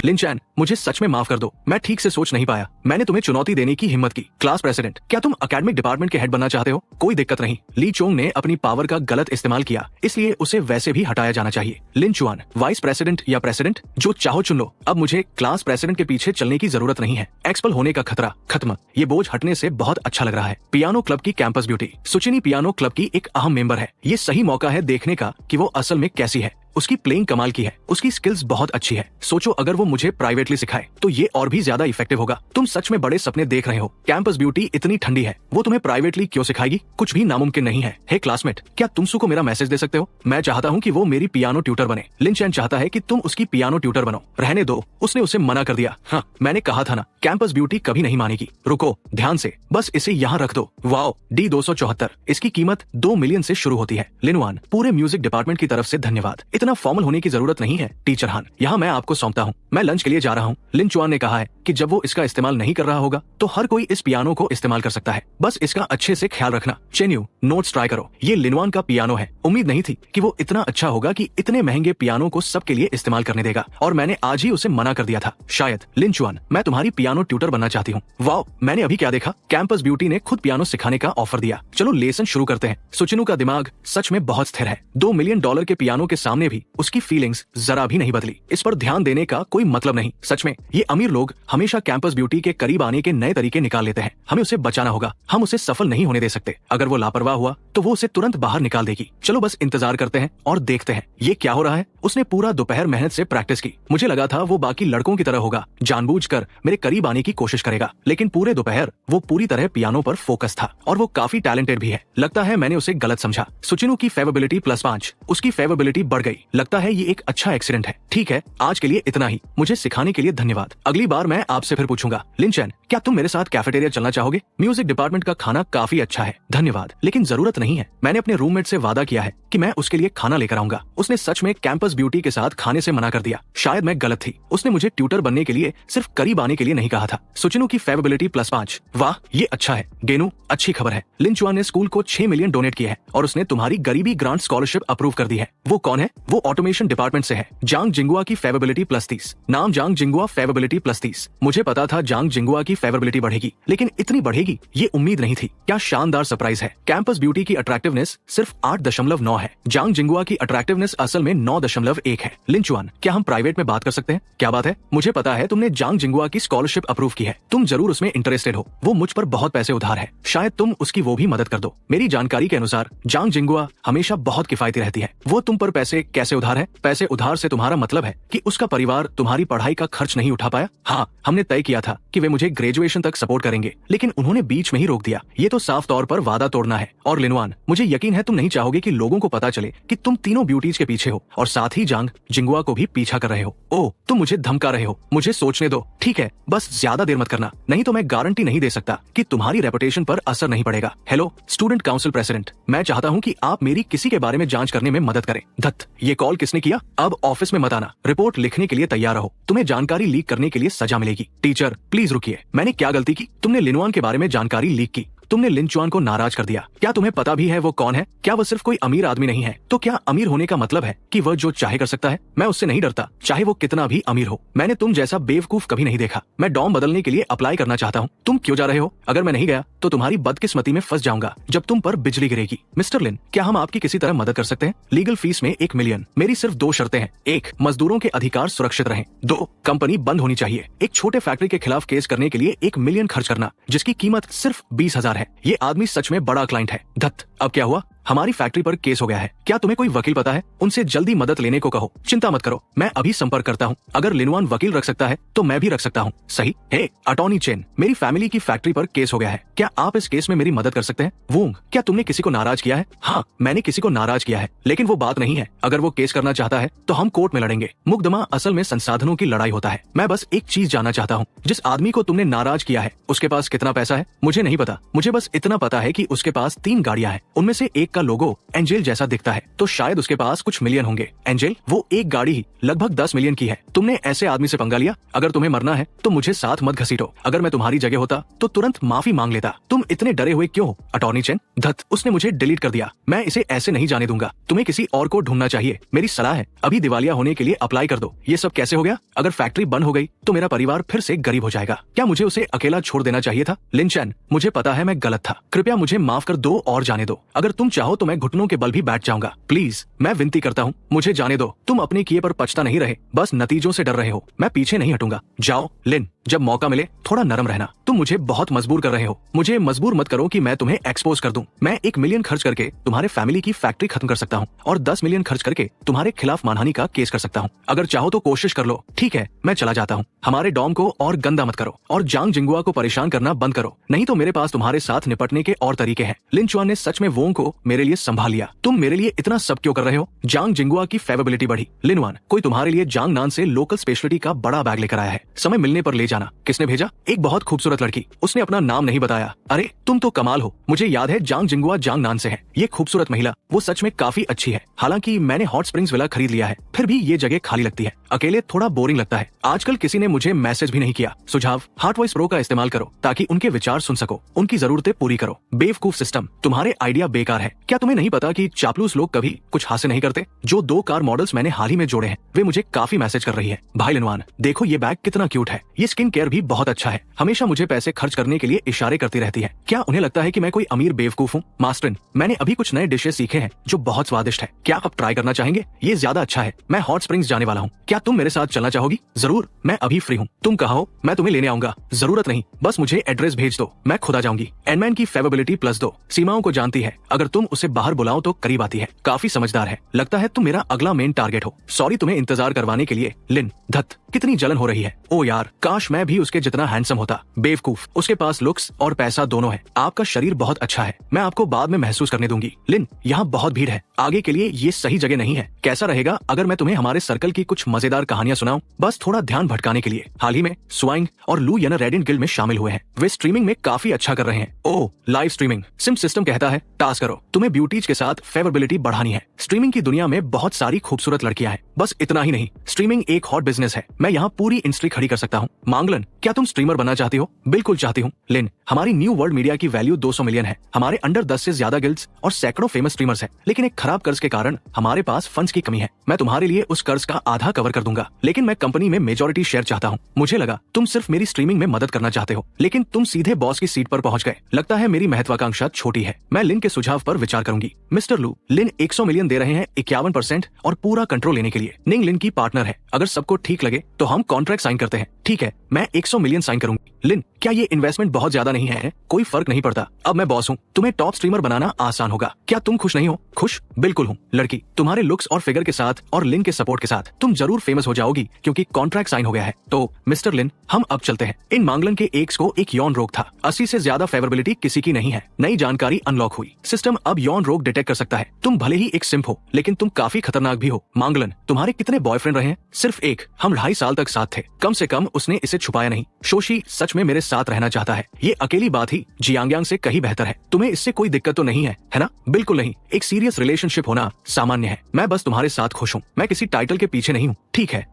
लिनचैन, मुझे सच में माफ कर दो, मैं ठीक से सोच नहीं पाया। मैंने तुम्हें चुनौती देने की हिम्मत की। क्लास प्रेसिडेंट, क्या तुम एकेडमिक डिपार्टमेंट के हेड बनना चाहते हो? कोई दिक्कत नहीं। लीचोंग ने अपनी पावर का गलत इस्तेमाल किया, इसलिए उसे वैसे भी हटाया जाना चाहिए। लिनचुआन, वाइस प्रेसिडेंट या प्रेसिडेंट, जो चाहो चुन लो। अब मुझे क्लास प्रेसिडेंट के पीछे चलने की जरूरत नहीं है। एक्सपल होने का खतरा खत्म। ये बोझ हटने से बहुत अच्छा लग रहा है। पियानो क्लब की कैंपस ब्यूटी सुचिनी पियानो क्लब की एक अहम मेंबर है। ये सही मौका है देखने का कि वो असल में कैसी है। उसकी प्लेइंग कमाल की है, उसकी स्किल्स बहुत अच्छी है। सोचो अगर वो मुझे प्राइवेटली सिखाए तो ये और भी ज्यादा इफेक्टिव होगा। तुम सच में बड़े सपने देख रहे हो। कैंपस ब्यूटी इतनी ठंडी है, वो तुम्हें प्राइवेटली क्यों सिखाएगी? कुछ भी नामुमकिन नहीं है। हे क्लासमेट, क्या तुम को मेरा मैसेज दे सकते हो? मैं चाहता हूँ कि वो मेरी पियानो ट्यूटर बने। लिनचैन चाहता है कि तुम उसकी पियानो ट्यूटर बनो। रहने दो, उसने उसे मना कर दिया। हाँ, मैंने कहा था ना, कैंपस ब्यूटी कभी नहीं मानेगी। रुको, ध्यान से, बस इसे यहाँ रख दो। वाओ, D274, इसकी कीमत 2 मिलियन से शुरू होती है। लिनवान, पूरे म्यूजिक डिपार्टमेंट की तरफ से धन्यवाद। इतना फॉर्मल होने की जरूरत नहीं है। टीचर हान, यहाँ मैं आपको सौंपता हूँ। मैं लंच के लिए जा रहा हूँ। लिनचुआन ने कहा है कि जब वो इसका इस्तेमाल नहीं कर रहा होगा तो हर कोई इस पियानो को इस्तेमाल कर सकता है। बस इसका अच्छे से ख्याल रखना। चेन्यू, नोट्स ट्राई करो। ये लिनवान का पियानो है। उम्मीद नहीं थी कि वो इतना अच्छा होगा कि इतने महंगे पियानो को सबके लिए इस्तेमाल करने देगा, और मैंने आज ही उसे मना कर दिया था। शायद लिनचुआन, मैं तुम्हारी पियानो ट्यूटर बनना चाहती हूँ। वाओ, मैंने अभी क्या देखा, कैंपस ब्यूटी ने खुद पियानो सिखाने का ऑफर दिया। चलो लेसन शुरू करते हैं। सुचिनू का दिमाग सच में बहुत स्थिर है। $2 मिलियन के पियानो के सामने भी उसकी फीलिंग्स जरा भी नहीं बदली। इस पर ध्यान देने का कोई मतलब नहीं। सच में ये अमीर लोग हमेशा कैंपस ब्यूटी के करीब आने के नए तरीके निकाल लेते हैं। हमें उसे बचाना होगा। हम उसे सफल नहीं होने दे सकते। अगर वो लापरवाह हुआ तो वो उसे तुरंत बाहर निकाल देगी। चलो बस इंतजार करते हैं और देखते हैं ये क्या हो रहा है। उसने पूरा दोपहर मेहनत से प्रैक्टिस की। मुझे लगा था वो बाकी लड़कों की तरह होगा, जानबूझकर मेरे करीब आने की कोशिश करेगा, लेकिन पूरे दोपहर वो पूरी तरह पियानो पर फोकस था और वो काफी टैलेंटेड भी है। लगता है मैंने उसे गलत समझा। सुचिनू की फेवरेबिलिटी +5, उसकी फेवरेबिलिटी बढ़ गई। लगता है ये एक अच्छा एक्सीडेंट है। ठीक है, आज के लिए इतना ही। मुझे सिखाने के लिए धन्यवाद। अगली बार मैं आपसे फिर पूछूंगा। लिनचैन, क्या तुम मेरे साथ कैफेटेरिया चलना चाहोगे? म्यूजिक डिपार्टमेंट का खाना काफी अच्छा है। धन्यवाद, लेकिन जरूरत नहीं है। मैंने अपने रूममेट से वादा किया है कि मैं उसके लिए खाना लेकर आऊंगा। उसने सच में कैंपस ब्यूटी के साथ खाने से मना कर दिया। शायद मैं गलत थी। उसने मुझे ट्यूटर बनने के लिए सिर्फ करीब आने के लिए नहीं कहा था। सुचिनू की फेवरेबिलिटी +5। वाह, ये अच्छा है। गेनू, अच्छी खबर है। लिनचुआन ने स्कूल को 6 मिलियन डोनेट किए हैं और उसने तुम्हारी गरीबी ग्रांट स्कॉलरशिप अप्रूव कर दी है। वो कौन है? वो ऑटोमेशन डिपार्टमेंट से है। जांग जिंगुआ की फेवरेबिलिटी +30। नाम जांग जिंगुआ, फेवरेबिलिटी +30। मुझे पता था जांग जिंगुआ की फेवरेबिलिटी बढ़ेगी, लेकिन इतनी बढ़ेगी ये उम्मीद नहीं थी। क्या शानदार सरप्राइज है। कैंपस ब्यूटी की अट्रैक्टिवनेस सिर्फ 8.9 है। जांग जिंगुआ की अट्रैक्टिवनेस असल में 9.1 है। लिन चुआन, क्या हम प्राइवेट में बात कर सकते हैं? क्या बात है? मुझे पता है तुमने जांग जिंगुआ की स्कॉलरशिप अप्रूव की है। तुम जरूर उसमें इंटरेस्टेड हो। वो मुझ पर बहुत पैसे उधार है, शायद तुम उसकी वो भी मदद कर दो। मेरी जानकारी के अनुसार जांग जिंगुआ हमेशा बहुत किफायती रहती है। वो तुम पर पैसे कैसे उधार है? पैसे उधार से तुम्हारा मतलब है कि उसका परिवार तुम्हारी पढ़ाई का खर्च नहीं उठा पाया? हाँ, हमने तय किया था कि वे मुझे ग्रेजुएशन तक सपोर्ट करेंगे, लेकिन उन्होंने बीच में ही रोक दिया। ये तो साफ तौर पर वादा तोड़ना है। और लिनवान, मुझे यकीन है तुम नहीं चाहोगे कि लोगों को पता चले कि तुम तीनों ब्यूटीज के पीछे हो और साथ ही जांग जिंगुआ को भी पीछा कर रहे हो। ओह, तुम मुझे धमका रहे हो। मुझे सोचने दो। ठीक है, बस ज्यादा देर मत करना, नहीं तो मैं गारंटी नहीं दे सकता कि तुम्हारी रेपुटेशन पर असर नहीं पड़ेगा। हेलो स्टूडेंट काउंसिल प्रेसिडेंट, मैं चाहता हूँ कि आप मेरी किसी के बारे में जांच करने में मदद करें। धत, ये कॉल किसने किया? अब ऑफिस में मत आना। रिपोर्ट लिखने के लिए तैयार रहो। तुम्हें जानकारी लीक करने के लिए सजा मिलेगी। टीचर प्लीज रुकिए। मैंने क्या गलती की? तुमने लिनवान के बारे में जानकारी लीक की। तुमने लिन चुआन को नाराज कर दिया। क्या तुम्हें पता भी है वो कौन है? क्या वो सिर्फ कोई अमीर आदमी नहीं है? तो क्या अमीर होने का मतलब है कि वह जो चाहे कर सकता है? मैं उससे नहीं डरता, चाहे वो कितना भी अमीर हो। मैंने तुम जैसा बेवकूफ कभी नहीं देखा। मैं डॉम बदलने के लिए अप्लाई करना चाहता हूँ। तुम क्यों जा रहे हो? अगर मैं नहीं गया तो तुम्हारी बदकिस्मती में फंस जाऊंगा जब तुम पर बिजली गिरेगी। मिस्टर लिन, क्या हम आपकी किसी तरह मदद कर सकते हैं? लीगल फीस में 1 मिलियन। मेरी सिर्फ 2 शर्तें हैं। 1, मजदूरों के अधिकार सुरक्षित रहें। 2, कंपनी बंद होनी चाहिए। एक छोटे फैक्ट्री के खिलाफ केस करने के लिए 1 मिलियन खर्च करना, जिसकी कीमत सिर्फ 20,000 है। ये आदमी सच में बड़ा क्लाइंट है। धत, अब क्या हुआ? हमारी फैक्ट्री पर केस हो गया है। क्या तुम्हें कोई वकील पता है? उनसे जल्दी मदद लेने को कहो। चिंता मत करो, मैं अभी संपर्क करता हूँ। अगर लिनवान वकील रख सकता है तो मैं भी रख सकता हूँ। सही। हे अटॉर्नी चेन, मेरी फैमिली की फैक्ट्री पर केस हो गया है। क्या आप इस केस में मेरी मदद कर सकते हैं? वोंग, क्या तुमने किसी को नाराज किया है? हाँ, मैंने किसी को नाराज किया है, लेकिन वो बात नहीं है। अगर वो केस करना चाहता है तो हम कोर्ट में लड़ेंगे। मुकदमा असल में संसाधनों की लड़ाई होता है। मैं बस एक चीज जानना चाहता हूँ, जिस आदमी को तुमने नाराज किया है उसके पास कितना पैसा है? मुझे नहीं पता, मुझे बस इतना पता है कि उसके पास 3 गाड़ियां हैं। उनमें से एक का लोगो एंजेल जैसा दिखता है, तो शायद उसके पास कुछ मिलियन होंगे। एंजेल, वो एक गाड़ी ही लगभग 10 मिलियन की है। तुमने ऐसे आदमी से पंगा लिया। अगर तुम्हें मरना है तो मुझे साथ मत घसीटो। अगर मैं तुम्हारी जगह होता तो तुरंत माफी मांग लेता। तुम इतने डरे हुए क्यों? अटॉर्नी चेन, धत, उसने मुझे डिलीट कर दिया। मैं इसे ऐसे नहीं जाने दूंगा। तुम्हें किसी और को ढूंढना चाहिए। मेरी सलाह है, अभी दिवालिया होने के लिए अप्लाई कर दो। ये सब कैसे हो गया? अगर फैक्ट्री बंद हो गई तो मेरा परिवार फिर से गरीब हो जाएगा। क्या मुझे उसे अकेला छोड़ देना चाहिए था? लिन चैन, मुझे पता है मैं गलत था। कृपया मुझे माफ कर दो और जाने दो। अगर तुम चाहो तो मैं घुटनों के बल भी बैठ जाऊंगा। प्लीज, मैं विनती करता हूँ, मुझे जाने दो। तुम अपने किए पर पछता नहीं रहे, बस नतीजों से डर रहे हो। मैं पीछे नहीं हटूंगा। जाओ। लिन, जब मौका मिले थोड़ा नरम रहना। तुम मुझे बहुत मजबूर कर रहे हो। मुझे मजबूर मत करो कि मैं तुम्हें एक्सपोज कर दूं। मैं 1 मिलियन खर्च करके तुम्हारे फैमिली की फैक्ट्री खत्म कर सकता हूँ और 10 मिलियन खर्च करके तुम्हारे खिलाफ मानहानि का केस कर सकता हूँ। अगर चाहो तो कोशिश कर लो। ठीक है, मैं चला जाता हूँ। हमारे डॉम को और गंदा मत करो और जांग जिंगुआ को परेशान करना बंद करो, नहीं तो मेरे पास तुम्हारे साथ निपटने के और तरीके हैं। लिन चुआन ने सच में वोंग को मेरे लिए संभाल लिया। तुम मेरे लिए इतना सब क्यों कर रहे हो? जांग जिंगुआ की फेवरेबिलिटी बढ़ी। लिनवान, कोई तुम्हारे लिए जांग नान से लोकल स्पेशलिटी का बड़ा बैग लेकर आया है। समय मिलने पर ले जाना। किसने भेजा? एक बहुत खूबसूरत लड़की। उसने अपना नाम नहीं बताया। अरे तुम तो कमाल हो। मुझे याद है जांग जिंगुआ जांग नान से है। ये खूबसूरत महिला, वो सच में काफी अच्छी है। हालांकि मैंने हॉट स्प्रिंग्स विला खरीद लिया है, फिर भी ये जगह खाली लगती है। अकेले थोड़ा बोरिंग लगता है। आजकल किसी ने मुझे मैसेज भी नहीं किया। सुझाव, हार्ट वॉइस प्रो का इस्तेमाल करो ताकि उनके विचार सुन सको, उनकी जरूरतें पूरी करो। बेवकूफ सिस्टम, तुम्हारे आइडिया बेकार है। क्या तुम्हें नहीं पता कि चापलूस लोग कभी कुछ हासिल नहीं करते? जो 2 कार मॉडल्स मैंने हाल ही में जोड़े हैं, वे मुझे काफी मैसेज कर रही है। भाई लिनवान, देखो ये बैग कितना क्यूट है। ये स्किन केयर भी बहुत अच्छा है। हमेशा मुझे पैसे खर्च करने के लिए इशारे करती रहती है। क्या उन्हें लगता है कि मैं कोई अमीर बेवकूफ हूँ? मास्टरिन, मैंने अभी कुछ नए डिशेस सीखे हैं जो बहुत स्वादिष्ट है। क्या आप ट्राई करना चाहेंगे? ये ज्यादा अच्छा है। मैं हॉट स्प्रिंग्स जाने वाला हूँ। क्या तुम मेरे साथ चलना चाहोगी? जरूर, मैं अभी फ्री हूँ। तुम कहो, मैं तुम्हें लेने आऊंगा। जरूरत नहीं, बस मुझे एड्रेस भेज दो, मैं खुद आ जाऊंगी। एनमैन की फेवरेबिलिटी +2। सीमाओं को जानती है। अगर तुम उसे बाहर बुलाओ तो करीब आती है। काफी समझदार है। लगता है तुम मेरा अगला मेन टारगेट हो। सॉरी तुम्हें इंतजार करवाने के लिए। लिन, धत, कितनी जलन हो रही है। ओ यार, काश मैं भी उसके जितना हैंडसम होता। बेवकूफ, उसके पास लुक्स और पैसा दोनों है। आपका शरीर बहुत अच्छा है। मैं आपको बाद में महसूस करने दूंगी। लिन, यहाँ बहुत भीड़ है। आगे के लिए ये सही जगह नहीं है। कैसा रहेगा अगर मैं तुम्हें हमारे सर्कल की कुछ मजेदार कहानियां सुनाऊं, बस थोड़ा ध्यान भटकाने के लिए। हाल ही में स्वाइंग और लू यना रेडिन गिल्ड में शामिल हुए हैं। वे स्ट्रीमिंग में काफी अच्छा कर रहे हैं। ओह, लाइव स्ट्रीमिंग। सिम सिस्टम कहता है टास्क करो। तुम्हें ब्यूटीज के साथ फेवरेबिलिटी बढ़ानी है। स्ट्रीमिंग की दुनिया में बहुत सारी खूबसूरत लड़कियां हैं। बस इतना ही नहीं, स्ट्रीमिंग एक हॉट बिजनेस है। मैं यहाँ पूरी इंडस्ट्री खड़ी कर सकता हूँ। मांगलन, क्या तुम स्ट्रीमर बनना चाहती हो? बिल्कुल चाहती हूँ। लिन, हमारी न्यू वर्ल्ड मीडिया की वैल्यू 200 मिलियन है। हमारे अंडर 10 से ज्यादा गिल्ड्स और सैकड़ों फेमस स्ट्रीमर्स हैं, लेकिन एक खराब कर्ज के कारण हमारे पास फंड्स की कमी है। मैं तुम्हारे लिए उस कर्ज का आधा कवर कर दूंगा, लेकिन मैं कंपनी में मेजॉरिटी शेयर चाहता हूँ। मुझे लगा तुम सिर्फ मेरी स्ट्रीमिंग में मदद करना चाहते हो, लेकिन तुम सीधे बॉस की सीट पर पहुंच गए। लगता है मेरी महत्वाकांक्षा छोटी है। मैं लिन के सुझाव पर विचार करूंगी। मिस्टर लू, लिन 100 मिलियन दे रहे हैं 51% और पूरा कंट्रोल लेने के लिए। निंग लिन की पार्टनर है। अगर सबको ठीक लगे तो हम कॉन्ट्रैक्ट साइन करते हैं। ठीक है, मैं 100 मिलियन साइन करूंगी। लिन, क्या ये इन्वेस्टमेंट बहुत ज्यादा नहीं है? कोई फर्क नहीं पड़ता, अब मैं बॉस हूँ। तुम्हें टॉप स्ट्रीमर बनाना आसान होगा। क्या तुम खुश नहीं हो? खुश बिल्कुल हूँ। लड़की, तुम्हारे लुक्स और फिगर के साथ और लिन के सपोर्ट के साथ तुम जरूर फेमस हो जाओगी, क्योंकि कॉन्ट्रैक्ट साइन हो गया है। तो मिस्टर लिन, हम अब चलते हैं। इन मांगलन के एक्स को एक यौन रोग था। 80 से ज्यादा फेवरेबिलिटी किसी की नहीं है। नई जानकारी अनलॉक हुई। सिस्टम अब यौन रोग डिटेक्ट कर सकता है। तुम भले ही एक सिम्प हो, लेकिन तुम काफी खतरनाक भी हो। मांगलन, तुम्हारे कितने बॉयफ्रेंड रहे हैं? सिर्फ एक। हम 2.5 साल तक साथ थे। कम से कम उसने इसे छुपाया नहीं। शोशी सच में मेरे साथ रहना चाहता है। ये अकेली बात ही जियांगयांग से कहीं बेहतर है। तुम्हें इससे कोई दिक्कत तो नहीं है ना? बिल्कुल नहीं। एक सीरियस रिलेशनशिप होना सामान्य है। मैं बस तुम्हारे साथ खुश हूँ। मैं किसी टाइटल के पीछे नहीं हूँ। ठीक है।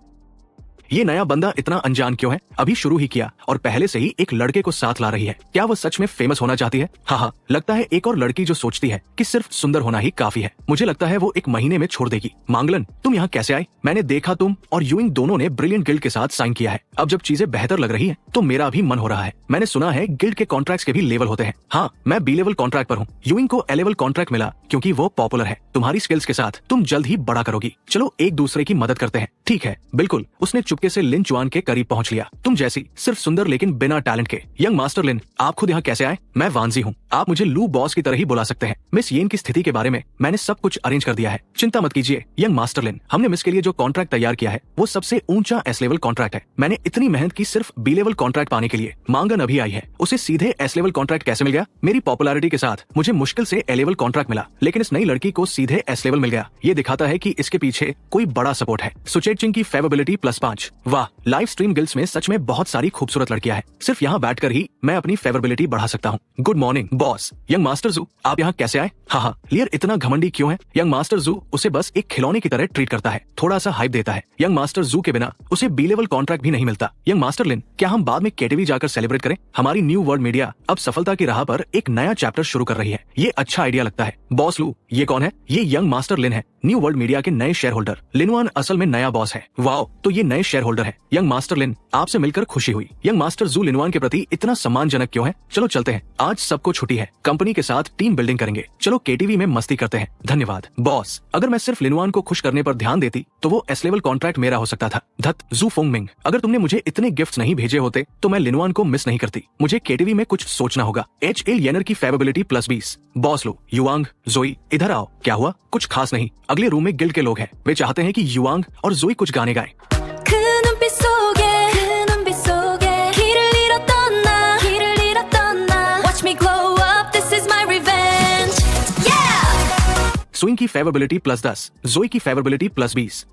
ये नया बंदा इतना अनजान क्यों है? अभी शुरू ही किया और पहले से ही एक लड़के को साथ ला रही है। क्या वो सच में फेमस होना चाहती है? हाँ, लगता है एक और लड़की जो सोचती है कि सिर्फ सुंदर होना ही काफी है। मुझे लगता है वो 1 महीने में छोड़ देगी। मांगलन, तुम यहाँ कैसे आए? मैंने देखा तुम और यूइंग दोनों ने ब्रिलियंट गिल्ड के साथ साइन किया है। अब जब चीजें बेहतर लग रही है तो मेरा भी मन हो रहा है। मैंने सुना है गिल्ड के कॉन्ट्रैक्ट के भी लेवल होते हैं। हाँ, मैं B लेवल कॉन्ट्रैक्ट पर हूँ। यूइंग को A लेवल कॉन्ट्रैक्ट मिला क्योंकि वो पॉपुलर है। तुम्हारी स्किल्स के साथ तुम जल्द ही बड़ा करोगी। चलो एक दूसरे की मदद करते हैं। ठीक है, बिल्कुल। उसने चुपके से लिन चुआन के करीब पहुंच लिया। तुम जैसी, सिर्फ सुंदर लेकिन बिना टैलेंट के। यंग मास्टर लिन, आप खुद यहाँ कैसे आए? मैं वांजी हूँ। आप मुझे लू बॉस की तरह ही बुला सकते हैं। मिस येन की स्थिति के बारे में मैंने सब कुछ अरेंज कर दिया है। चिंता मत कीजिए यंग मास्टर लिन। हमने मिस के लिए जो कॉन्ट्रैक्ट तैयार किया है वो सबसे ऊंचा S लेवल कॉन्ट्रैक्ट है। मैंने इतनी मेहनत की सिर्फ B लेवल कॉन्ट्रैक्ट पाने के लिए। मांगन अभी आई है, उसे सीधे S लेवल कॉन्ट्रैक्ट कैसे मिल गया? मेरी पॉपुलैरिटी के साथ मुझे मुश्किल से A लेवल कॉन्ट्रैक्ट मिला, लेकिन इस नई लड़की को सीधे S लेवल मिल गया। ये दिखाता है कि इसके पीछे कोई बड़ा सपोर्ट है। सुचेचिंग की फेवरेबिलिटी +5। वाह, लाइव स्ट्रीम गिल्ड्स में सच में बहुत सारी खूबसूरत लड़कियां हैं। सिर्फ यहाँ बैठकर ही मैं अपनी फेवरेबिलिटी बढ़ा सकता हूँ। Good morning boss. Young master जू, आप यहाँ कैसे आए? हाँ, लियर इतना घमंडी क्यों है? यंग मास्टर जू उसे बस एक खिलौने की तरह ट्रीट करता है, थोड़ा सा हाइप देता है। यंग मास्टर जू के बिना उसे B लेवल कॉन्ट्रैक्ट भी नहीं मिलता। यंग मास्टर लिन, क्या हम बाद में KTV जाकर सेलिब्रेट करें? हमारी न्यू वर्ल्ड मीडिया अब सफलता की राह पर एक नया चैप्टर शुरू कर रही है। ये अच्छा आइडिया लगता है। बॉस लू, ये कौन है? ये यंग मास्टर लिन है, न्यू वर्ल्ड मीडिया के नए शेयर होल्डर। लिनवान असल में नया बॉस है। वाओ, तो ये नए शेयर होल्डर है। यंग मास्टर लिन, आपसे मिलकर खुशी हुई। यंग मास्टर जू लिनवान के प्रति इतना सम्मानजनक क्यों है? चलो चलते हैं, आज सबको छुट्टी है। कंपनी के साथ टीम बिल्डिंग करेंगे। चलो KTV में मस्ती करते हैं। धन्यवाद बॉस। अगर मैं सिर्फ लिनवान को खुश करने पर ध्यान देती तो वो S लेवल कॉन्ट्रैक्ट मेरा हो सकता था। धत जू फोंगमिंग, अगर तुमने मुझे इतने गिफ्ट्स नहीं भेजे होते तो मैं लिनवान को मिस नहीं करती। मुझे KTV में कुछ सोचना होगा। HL येनर की फेवरेबिलिटी +20। बॉस लो, युआंग, जोई इधर आओ। क्या हुआ? कुछ खास नहीं। अगले रूम में गिल्ड के लोग हैं। वे चाहते हैं कि युआंग और जोई कुछ गाने गाएं। स्विंग की फेवरेबिलिटी +10, जोई की फेवरेबिलिटी +20।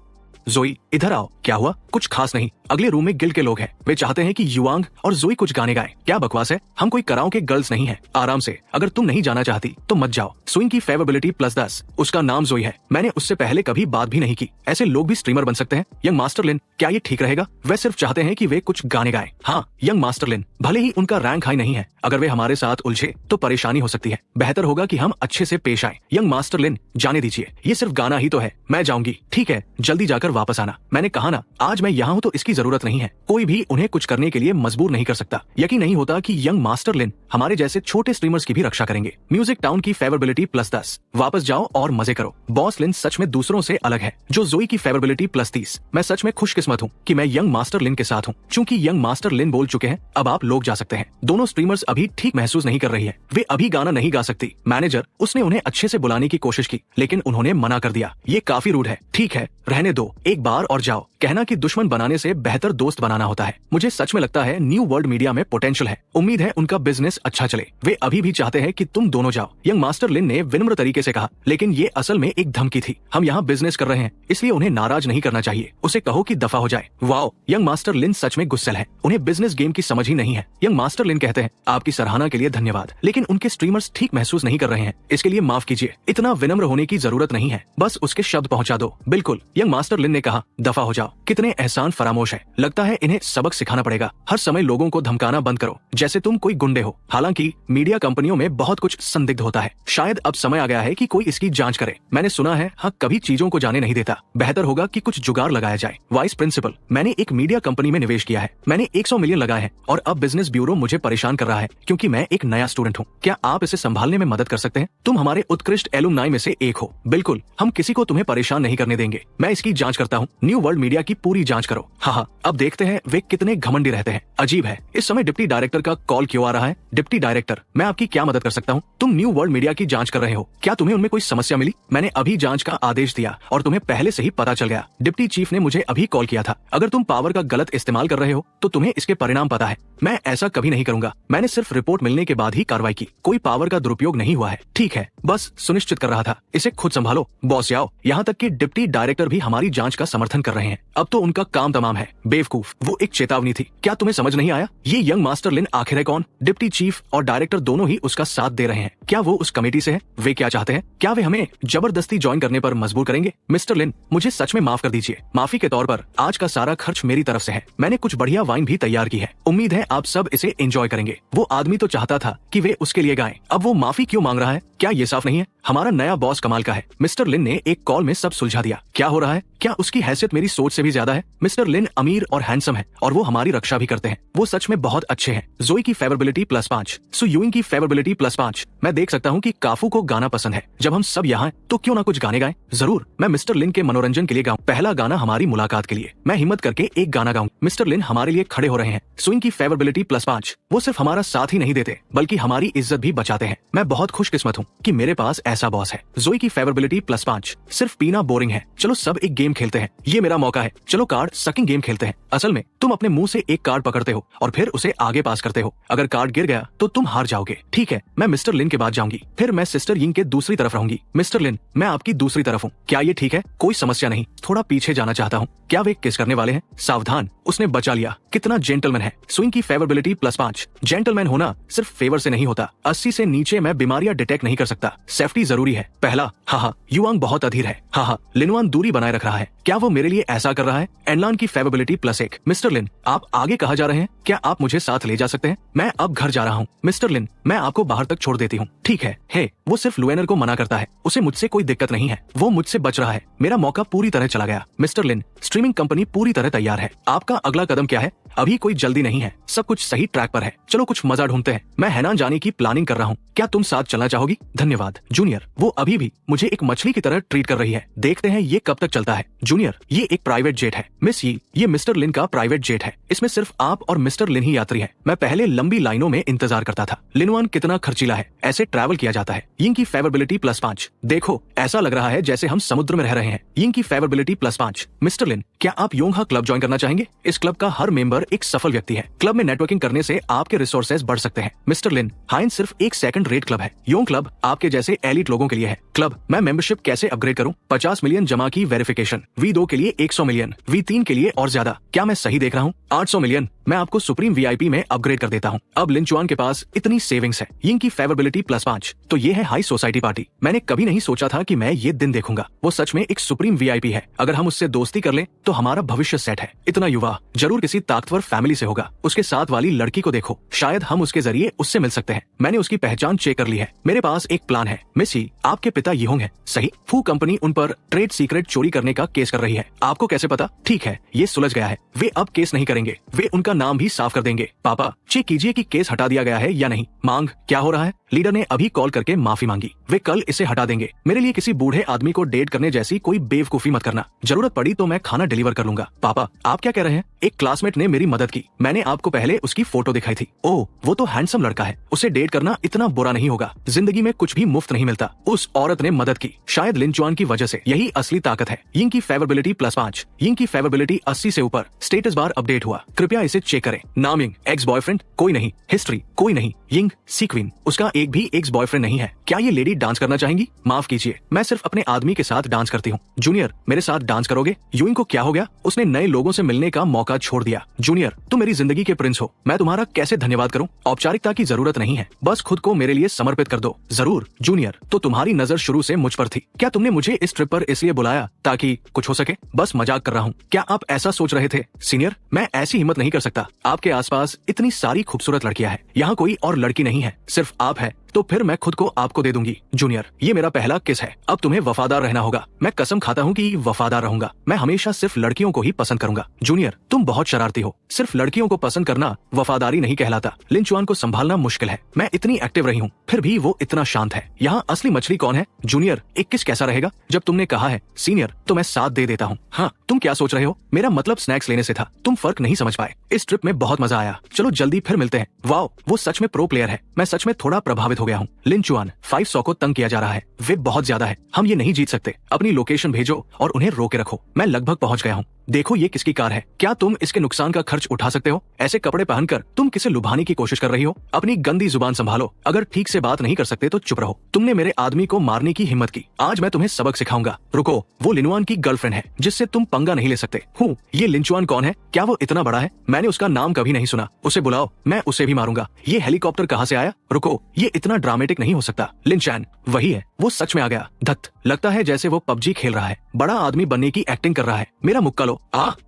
जोई इधर आओ। क्या हुआ? कुछ खास नहीं। अगले रूम में गिल्ड के लोग हैं। वे चाहते हैं कि युआंग और जोई कुछ गाने गाएं। क्या बकवास है? हम कोई कराओ के गर्ल्स नहीं है। आराम से, अगर तुम नहीं जाना चाहती तो मत जाओ। स्विंग की फेवरेबिलिटी +10। उसका नाम जोई है। मैंने उससे पहले कभी बात भी नहीं की। ऐसे लोग भी स्ट्रीमर बन सकते हैं। यंग मास्टर लिन, क्या ये ठीक रहेगा? वे सिर्फ चाहते हैं कि वे कुछ गाने गाएं। हाँ, यंग मास्टर लिन, भले ही उनका रैंक हाई नहीं है, अगर वे हमारे साथ उलझे तो परेशानी हो सकती है। बेहतर होगा कि हम अच्छे से पेश आए। यंग मास्टर लिन, जाने दीजिए, ये सिर्फ गाना ही तो है। मैं जाऊंगी। ठीक है, जल्दी जाकर वापस आना। मैंने कहा ना, आज मैं यहाँ हूँ तो इसकी जरूरत नहीं है। कोई भी उन्हें कुछ करने के लिए मजबूर नहीं कर सकता। यकीन नहीं होता कि यंग मास्टर लिन हमारे जैसे छोटे स्ट्रीमर्स की भी रक्षा करेंगे। म्यूजिक टाउन की फेवरेबिलिटी +10। वापस जाओ और मजे करो। बॉस लिन सच में दूसरों से अलग है। जो जोई की फेवरेबिलिटी +30। मैं सच में खुशकिस्मत हूँ कि मैं यंग मास्टर लिन के साथ हूँ। चूंकि यंग मास्टर लिन बोल चुके हैं, अब आप लोग जा सकते हैं। दोनों स्ट्रीमर्स अभी ठीक महसूस नहीं कर रही है। वे अभी गाना नहीं गा सकती। मैनेजर, उसने उन्हें अच्छे से बुलाने की कोशिश की, लेकिन उन्होंने मना कर दिया। ये काफी रूड है। ठीक है, रहने दो, एक बार और जाओ। कहना कि दुश्मन बनाने से बेहतर दोस्त बनाना होता है। मुझे सच में लगता है न्यू वर्ल्ड मीडिया में पोटेंशियल है। उम्मीद है उनका बिजनेस अच्छा चले। वे अभी भी चाहते हैं कि तुम दोनों जाओ। यंग मास्टर लिन ने विनम्र तरीके से कहा, लेकिन ये असल में एक धमकी थी। हम यहाँ बिजनेस कर रहे हैं, इसलिए उन्हें नाराज नहीं करना चाहिए। उसे कहो कि दफा हो जाए। वाओ, यंग मास्टर लिन सच में गुस्सेल है। उन्हें बिजनेस गेम की समझ ही नहीं है। यंग मास्टर लिन कहते हैं, आपकी सराहना के लिए धन्यवाद, लेकिन उनके स्ट्रीमर्स ठीक महसूस नहीं कर रहे हैं। इसके लिए माफ कीजिए। इतना विनम्र होने की जरूरत नहीं है, बस उसके शब्द पहुंचा दो। बिल्कुल, यंग मास्टर लिन लिन ने कहा, दफा हो जाओ, कितने एहसान फरामोश है, लगता है इन्हें सबक सिखाना पड़ेगा। हर समय लोगों को धमकाना बंद करो जैसे तुम कोई गुंडे हो। हालांकि मीडिया कंपनियों में बहुत कुछ संदिग्ध होता है, शायद अब समय आ गया है कि कोई इसकी जांच करे। मैंने सुना है हक कभी चीजों को जाने नहीं देता, बेहतर होगा कि कुछ जुगाड़ लगाया जाए। वाइस प्रिंसिपल, मैंने एक मीडिया कंपनी में निवेश किया है, मैंने 100 मिलियन लगाए हैं और अब बिजनेस ब्यूरो मुझे परेशान कर रहा है क्योंकि मैं एक नया स्टूडेंट हूँ। क्या आप इसे संभालने में मदद कर सकते हैं? तुम हमारे उत्कृष्ट एलुमनाई में से एक हो। बिल्कुल, हम किसी को तुम्हें परेशान नहीं करने देंगे। मैं इसकी जांच करता हूँ। न्यू वर्ल्ड मीडिया की पूरी जांच करो। हाँ, अब देखते हैं वे कितने घमंडी रहते हैं। अजीब है, इस समय डिप्टी डायरेक्टर का कॉल क्यों आ रहा है? डिप्टी डायरेक्टर, मैं आपकी क्या मदद कर सकता हूँ? तुम न्यू वर्ल्ड मीडिया की जांच कर रहे हो, क्या तुम्हें उनमें कोई समस्या मिली? मैंने अभी जांच का आदेश दिया और तुम्हें पहले से ही पता चल गया। डिप्टी चीफ ने मुझे अभी कॉल किया था। अगर तुम पावर का गलत इस्तेमाल कर रहे हो तो तुम्हें इसके परिणाम पता है। मैं ऐसा कभी नहीं करूंगा। मैंने सिर्फ रिपोर्ट मिलने के बाद ही कार्रवाई की। कोई पावर का दुरुपयोग नहीं हुआ है। ठीक है, बस सुनिश्चित कर रहा था। इसे खुद संभालो। बॉस आओ। यहाँ तक कि डिप्टी डायरेक्टर भी हमारी जांच का समर्थन कर रहे हैं। अब तो उनका काम तमाम है। बेवकूफ, वो एक चेतावनी थी। क्या तुम्हें समझ नहीं आया? ये यंग मास्टर लिन आखिर है कौन? डिप्टी चीफ और डायरेक्टर दोनों ही उसका साथ दे रहे हैं। क्या वो उस कमेटी से है? वे क्या चाहते हैं? क्या वे हमें जबरदस्ती ज्वाइन करने पर मजबूर करेंगे? मिस्टर लिन, मुझे सच में माफ कर दीजिए। माफी के तौर पर आज का सारा खर्च मेरी तरफ से है। मैंने कुछ बढ़िया वाइन भी तैयार की है। उम्मीद है आप सब इसे एंजॉय करेंगे। वो आदमी तो चाहता था कि वे उसके लिए गाएं। अब वो माफी क्यों मांग रहा है? क्या ये साफ नहीं है? हमारा नया बॉस कमाल का है। मिस्टर लिन ने एक कॉल में सब सुलझा दिया। क्या हो रहा है? क्या उसकी हैसियत मेरी सोच से भी ज्यादा है? मिस्टर लिन अमीर और हैंडसम है और वो हमारी रक्षा भी करते हैं। वो सच में बहुत अच्छे हैं। जोई की फेवरेबिलिटी +5, सु यूइंग की फेवरेबिलिटी +5। मैं देख सकता हूँ कि काफू को गाना पसंद है। जब हम सब यहाँ हैं तो क्यों ना कुछ गाने गाएं? जरूर, मैं मिस्टर लिन के मनोरंजन के लिए गाऊं। पहला गाना हमारी मुलाकात के लिए। मैं हिम्मत करके एक गाना गाऊं। मिस्टर लिन हमारे लिए खड़े हो रहे हैं। सुइंग की फेवरेबिलिटी +5। वो सिर्फ हमारा साथ ही नहीं देते बल्कि हमारी इज्जत भी बचाते हैं। मैं बहुत खुशकिस्मत हूँ कि मेरे पास ऐसा बॉस है। जोई की फेवरेबिलिटी +5। सिर्फ पीना बोरिंग है। चलो सब एक गेम खेलते हैं। ये मेरा मौका है। चलो कार्ड सकिंग गेम खेलते हैं। असल में तुम अपने मुंह से एक कार्ड पकड़ते हो और फिर उसे आगे पास करते हो। अगर कार्ड गिर गया तो तुम हार जाओगे। ठीक है, मैं मिस्टर लिन के बाद जाऊंगी, फिर मैं सिस्टर यिंग के दूसरी तरफ रहूंगी। मिस्टर लिन, मैं आपकी दूसरी तरफ हूँ। क्या ये ठीक है? कोई समस्या नहीं। थोड़ा पीछे जाना चाहता हूँ। क्या वे किस करने वाले हैं? सावधान, उसने बचा लिया। कितना जेंटलमैन है। स्विंग की फेवरेबिलिटी +5। जेंटलमैन होना सिर्फ फेवर से नहीं होता। 80 से नीचे मैं बीमारियां डिटेक्ट नहीं कर सकता। सेफ्टी जरूरी है। पहला, हाँ, युआंग बहुत अधीर है। हाँ, लिनवान दूरी बनाए रख रहा है। क्या वो मेरे लिए ऐसा कर रहा है? एनलान की फेवरेबिलिटी +1। मिस्टर लिन, आप आगे कहाँ जा रहे हैं? क्या आप मुझे साथ ले जा सकते हैं? मैं अब घर जा रहा हूँ। मिस्टर लिन, मैं आपको बाहर तक छोड़ देती हूँ। ठीक है। हे, वो सिर्फ लुएनर को मना करता है। उसे मुझसे कोई दिक्कत नहीं है। वो मुझसे बच रहा है। मेरा मौका पूरी तरह चला गया। मिस्टर लिन, स्ट्रीमिंग कंपनी पूरी तरह तैयार है। आपका अगला कदम क्या है? अभी कोई जल्दी नहीं है। सब कुछ सही ट्रैक पर है। चलो कुछ मजा ढूंढते हैं। मैं हैनान जाने की प्लानिंग कर रहा हूँ। क्या तुम साथ चलना चाहोगी? धन्यवाद। जूनियर, वो अभी भी मुझे एक मछली की तरह ट्रीट कर रही है। देखते हैं ये कब तक चलता है। जूनियर, ये एक प्राइवेट जेट है। मिस ये मिस्टर लिन का प्राइवेट जेट है। इसमें सिर्फ आप और मिस्टर लिन ही यात्री है। मैं पहले लंबी लाइनों में इंतजार करता था। लिनवान कितना खर्चीला है। ऐसे ट्रैवल किया जाता है। यिंग की फेवरेबिलिटी +5। देखो, ऐसा लग रहा है जैसे हम समुद्र में रह रहे हैं। यिंग की फेवरेबिलिटी +5। मिस्टर लिन, क्या आप योंगहा क्लब ज्वाइन करना चाहेंगे? इस क्लब का हर मेंबर एक सफल व्यक्ति है। क्लब में नेटवर्किंग करने से आपके रिसोर्सेज बढ़ सकते हैं। मिस्टर लिन, हाइन सिर्फ एक सेकंड रेट क्लब है। योंग क्लब आपके जैसे एलिट लोगों के लिए है। क्लब, मैं मेंबरशिप कैसे अपग्रेड करूं? 50 मिलियन जमा की वेरिफिकेशन। V2 के लिए 100 मिलियन, V3 के लिए और ज्यादा। क्या मैं सही देख रहा हूँ? 800 मिलियन। मैं आपको सुप्रीम VIP में अपग्रेड कर देता हूँ। अब लिनचुआन के पास इतनी सेविंग्स है। यिंग की फेवरेबिलिटी +5। तो ये है हाई सोसाइटी पार्टी। मैंने कभी नहीं सोचा था कि मैं ये दिन देखूंगा। वो सच में एक सुप्रीम VIP है। अगर हम उससे दोस्ती कर लें तो हमारा भविष्य सेट है। इतना युवा, जरूर किसी ताकतवर फैमिली से होगा। उसके साथ वाली लड़की को देखो, शायद हम उसके जरिए उससे मिल सकते हैं। मैंने उसकी पहचान चेक कर ली है। मेरे पास एक प्लान है। मिस ही, आपके पिता यिहोंग है, सही? फू कंपनी उन पर ट्रेड सीक्रेट चोरी करने का केस कर रही है। आपको कैसे पता? ठीक है, ये सुलझ गया है। वे अब केस नहीं करेंगे। वे उनका नाम भी साफ कर देंगे। पापा, चेक कीजिए कि केस हटा दिया गया है या नहीं। मांग, क्या हो रहा है? लीडर ने अभी कॉल करके माफी मांगी। वे कल इसे हटा देंगे। मेरे लिए किसी बूढ़े आदमी को डेट करने जैसी कोई बेवकूफी मत करना। जरूरत पड़ी तो मैं खाना डिलीवर कर लूंगा। पापा, आप क्या कह रहे हैं? एक क्लासमेट ने मेरी मदद की। मैंने आपको पहले उसकी फोटो दिखाई थी। ओह, वो तो हैंडसम लड़का है। उसे डेट करना इतना बुरा नहीं होगा। जिंदगी में कुछ भी मुफ्त नहीं मिलता। उस औरत ने मदद की, शायद लिनचुआन की वजह से। यही असली ताकत है। यिंग की फेवरेबिलिटी +5। यिंग की फेवरेबिलिटी 80 से ऊपर। स्टेटस बार अपडेट हुआ। कृपया इसे चेक करें। नाम यिंग, एक्स बॉयफ्रेंड कोई नहीं, हिस्ट्री कोई नहीं। यिंग, सीक्वीन, उसका एक भी एक्स बॉयफ्रेंड नहीं है। क्या ये लेडी डांस करना चाहेंगी? माफ कीजिए, मैं सिर्फ अपने आदमी के साथ डांस करती हूँ। जूनियर, मेरे साथ डांस करोगे? यूइंग को क्या हो गया? उसने नए लोगों से मिलने का मौका छोड़ दिया। जूनियर, तुम मेरी जिंदगी के प्रिंस हो, मैं तुम्हारा कैसे धन्यवाद करूँ? औपचारिकता की जरूरत नहीं है, बस खुद को मेरे लिए समर्पित कर दो। जरूर। जूनियर, तो तुम्हारी नजर शुरू से मुझ पर थी। क्या तुमने मुझे इस ट्रिप पर इसलिए बुलाया ताकि कुछ हो सके? बस मजाक कर रहा हूँ। क्या आप ऐसा सोच रहे थे? सीनियर, मैं ऐसी हिम्मत नहीं कर सकता। आपके आसपास इतनी सारी खूबसूरत लड़कियां हैं, यहाँ कोई और लड़की नहीं है, सिर्फ आप है, तो फिर मैं खुद को आपको दे दूंगी। जूनियर, ये मेरा पहला किस है, अब तुम्हें वफादार रहना होगा। मैं कसम खाता हूँ कि वफादार रहूंगा। मैं हमेशा सिर्फ लड़कियों को ही पसंद करूंगा। जूनियर, तुम बहुत शरारती हो। सिर्फ लड़कियों को पसंद करना वफादारी नहीं कहलाता। लिन चुआन को संभालना मुश्किल है। मैं इतनी एक्टिव रही हूँ, फिर भी वो इतना शांत है। यहाँ असली मछली कौन है? जूनियर, 21 कैसा रहेगा? जब तुमने कहा है सीनियर, तो मैं 7 दे देता हूँ। हाँ, तुम क्या सोच रहे हो? मेरा मतलब स्नैक्स लेने से था, तुम फर्क नहीं समझ पाए। इस ट्रिप में बहुत मजा आया, चलो जल्दी फिर मिलते हैं। वाओ, वो सच में प्रो प्लेयर है। मैं सच में थोड़ा प्रभावित हो गया हूँ। लिन चुआन, 500 को तंग किया जा रहा है, वे बहुत ज्यादा है, हम ये नहीं जीत सकते। अपनी लोकेशन भेजो और उन्हें रोके रखो। मैं लगभग पहुंच गया हूँ। देखो ये किसकी कार है, क्या तुम इसके नुकसान का खर्च उठा सकते हो? ऐसे कपड़े पहनकर तुम किसे लुभाने की कोशिश कर रही हो? अपनी गंदी जुबान संभालो, अगर ठीक से बात नहीं कर सकते तो चुप रहो। तुमने मेरे आदमी को मारने की हिम्मत की, आज मैं तुम्हें सबक सिखाऊंगा। रुको, वो लिनवान की गर्लफ्रेंड है जिससे तुम पंगा नहीं ले सकते। हूँ, ये लिनचुआन कौन है? क्या वो इतना बड़ा है? मैंने उसका नाम कभी नहीं सुना। उसे बुलाओ, मैं उसे भी मारूंगा। ये हेलीकॉप्टर कहाँ से आया? रुको, ये इतना ड्रामेटिक नहीं हो सकता। लिनचैन, वही है, वो सच में आ गया। धत, लगता है जैसे वो पबजी खेल रहा है, बड़ा आदमी बनने की एक्टिंग कर रहा है। मेरा मुक्का लो।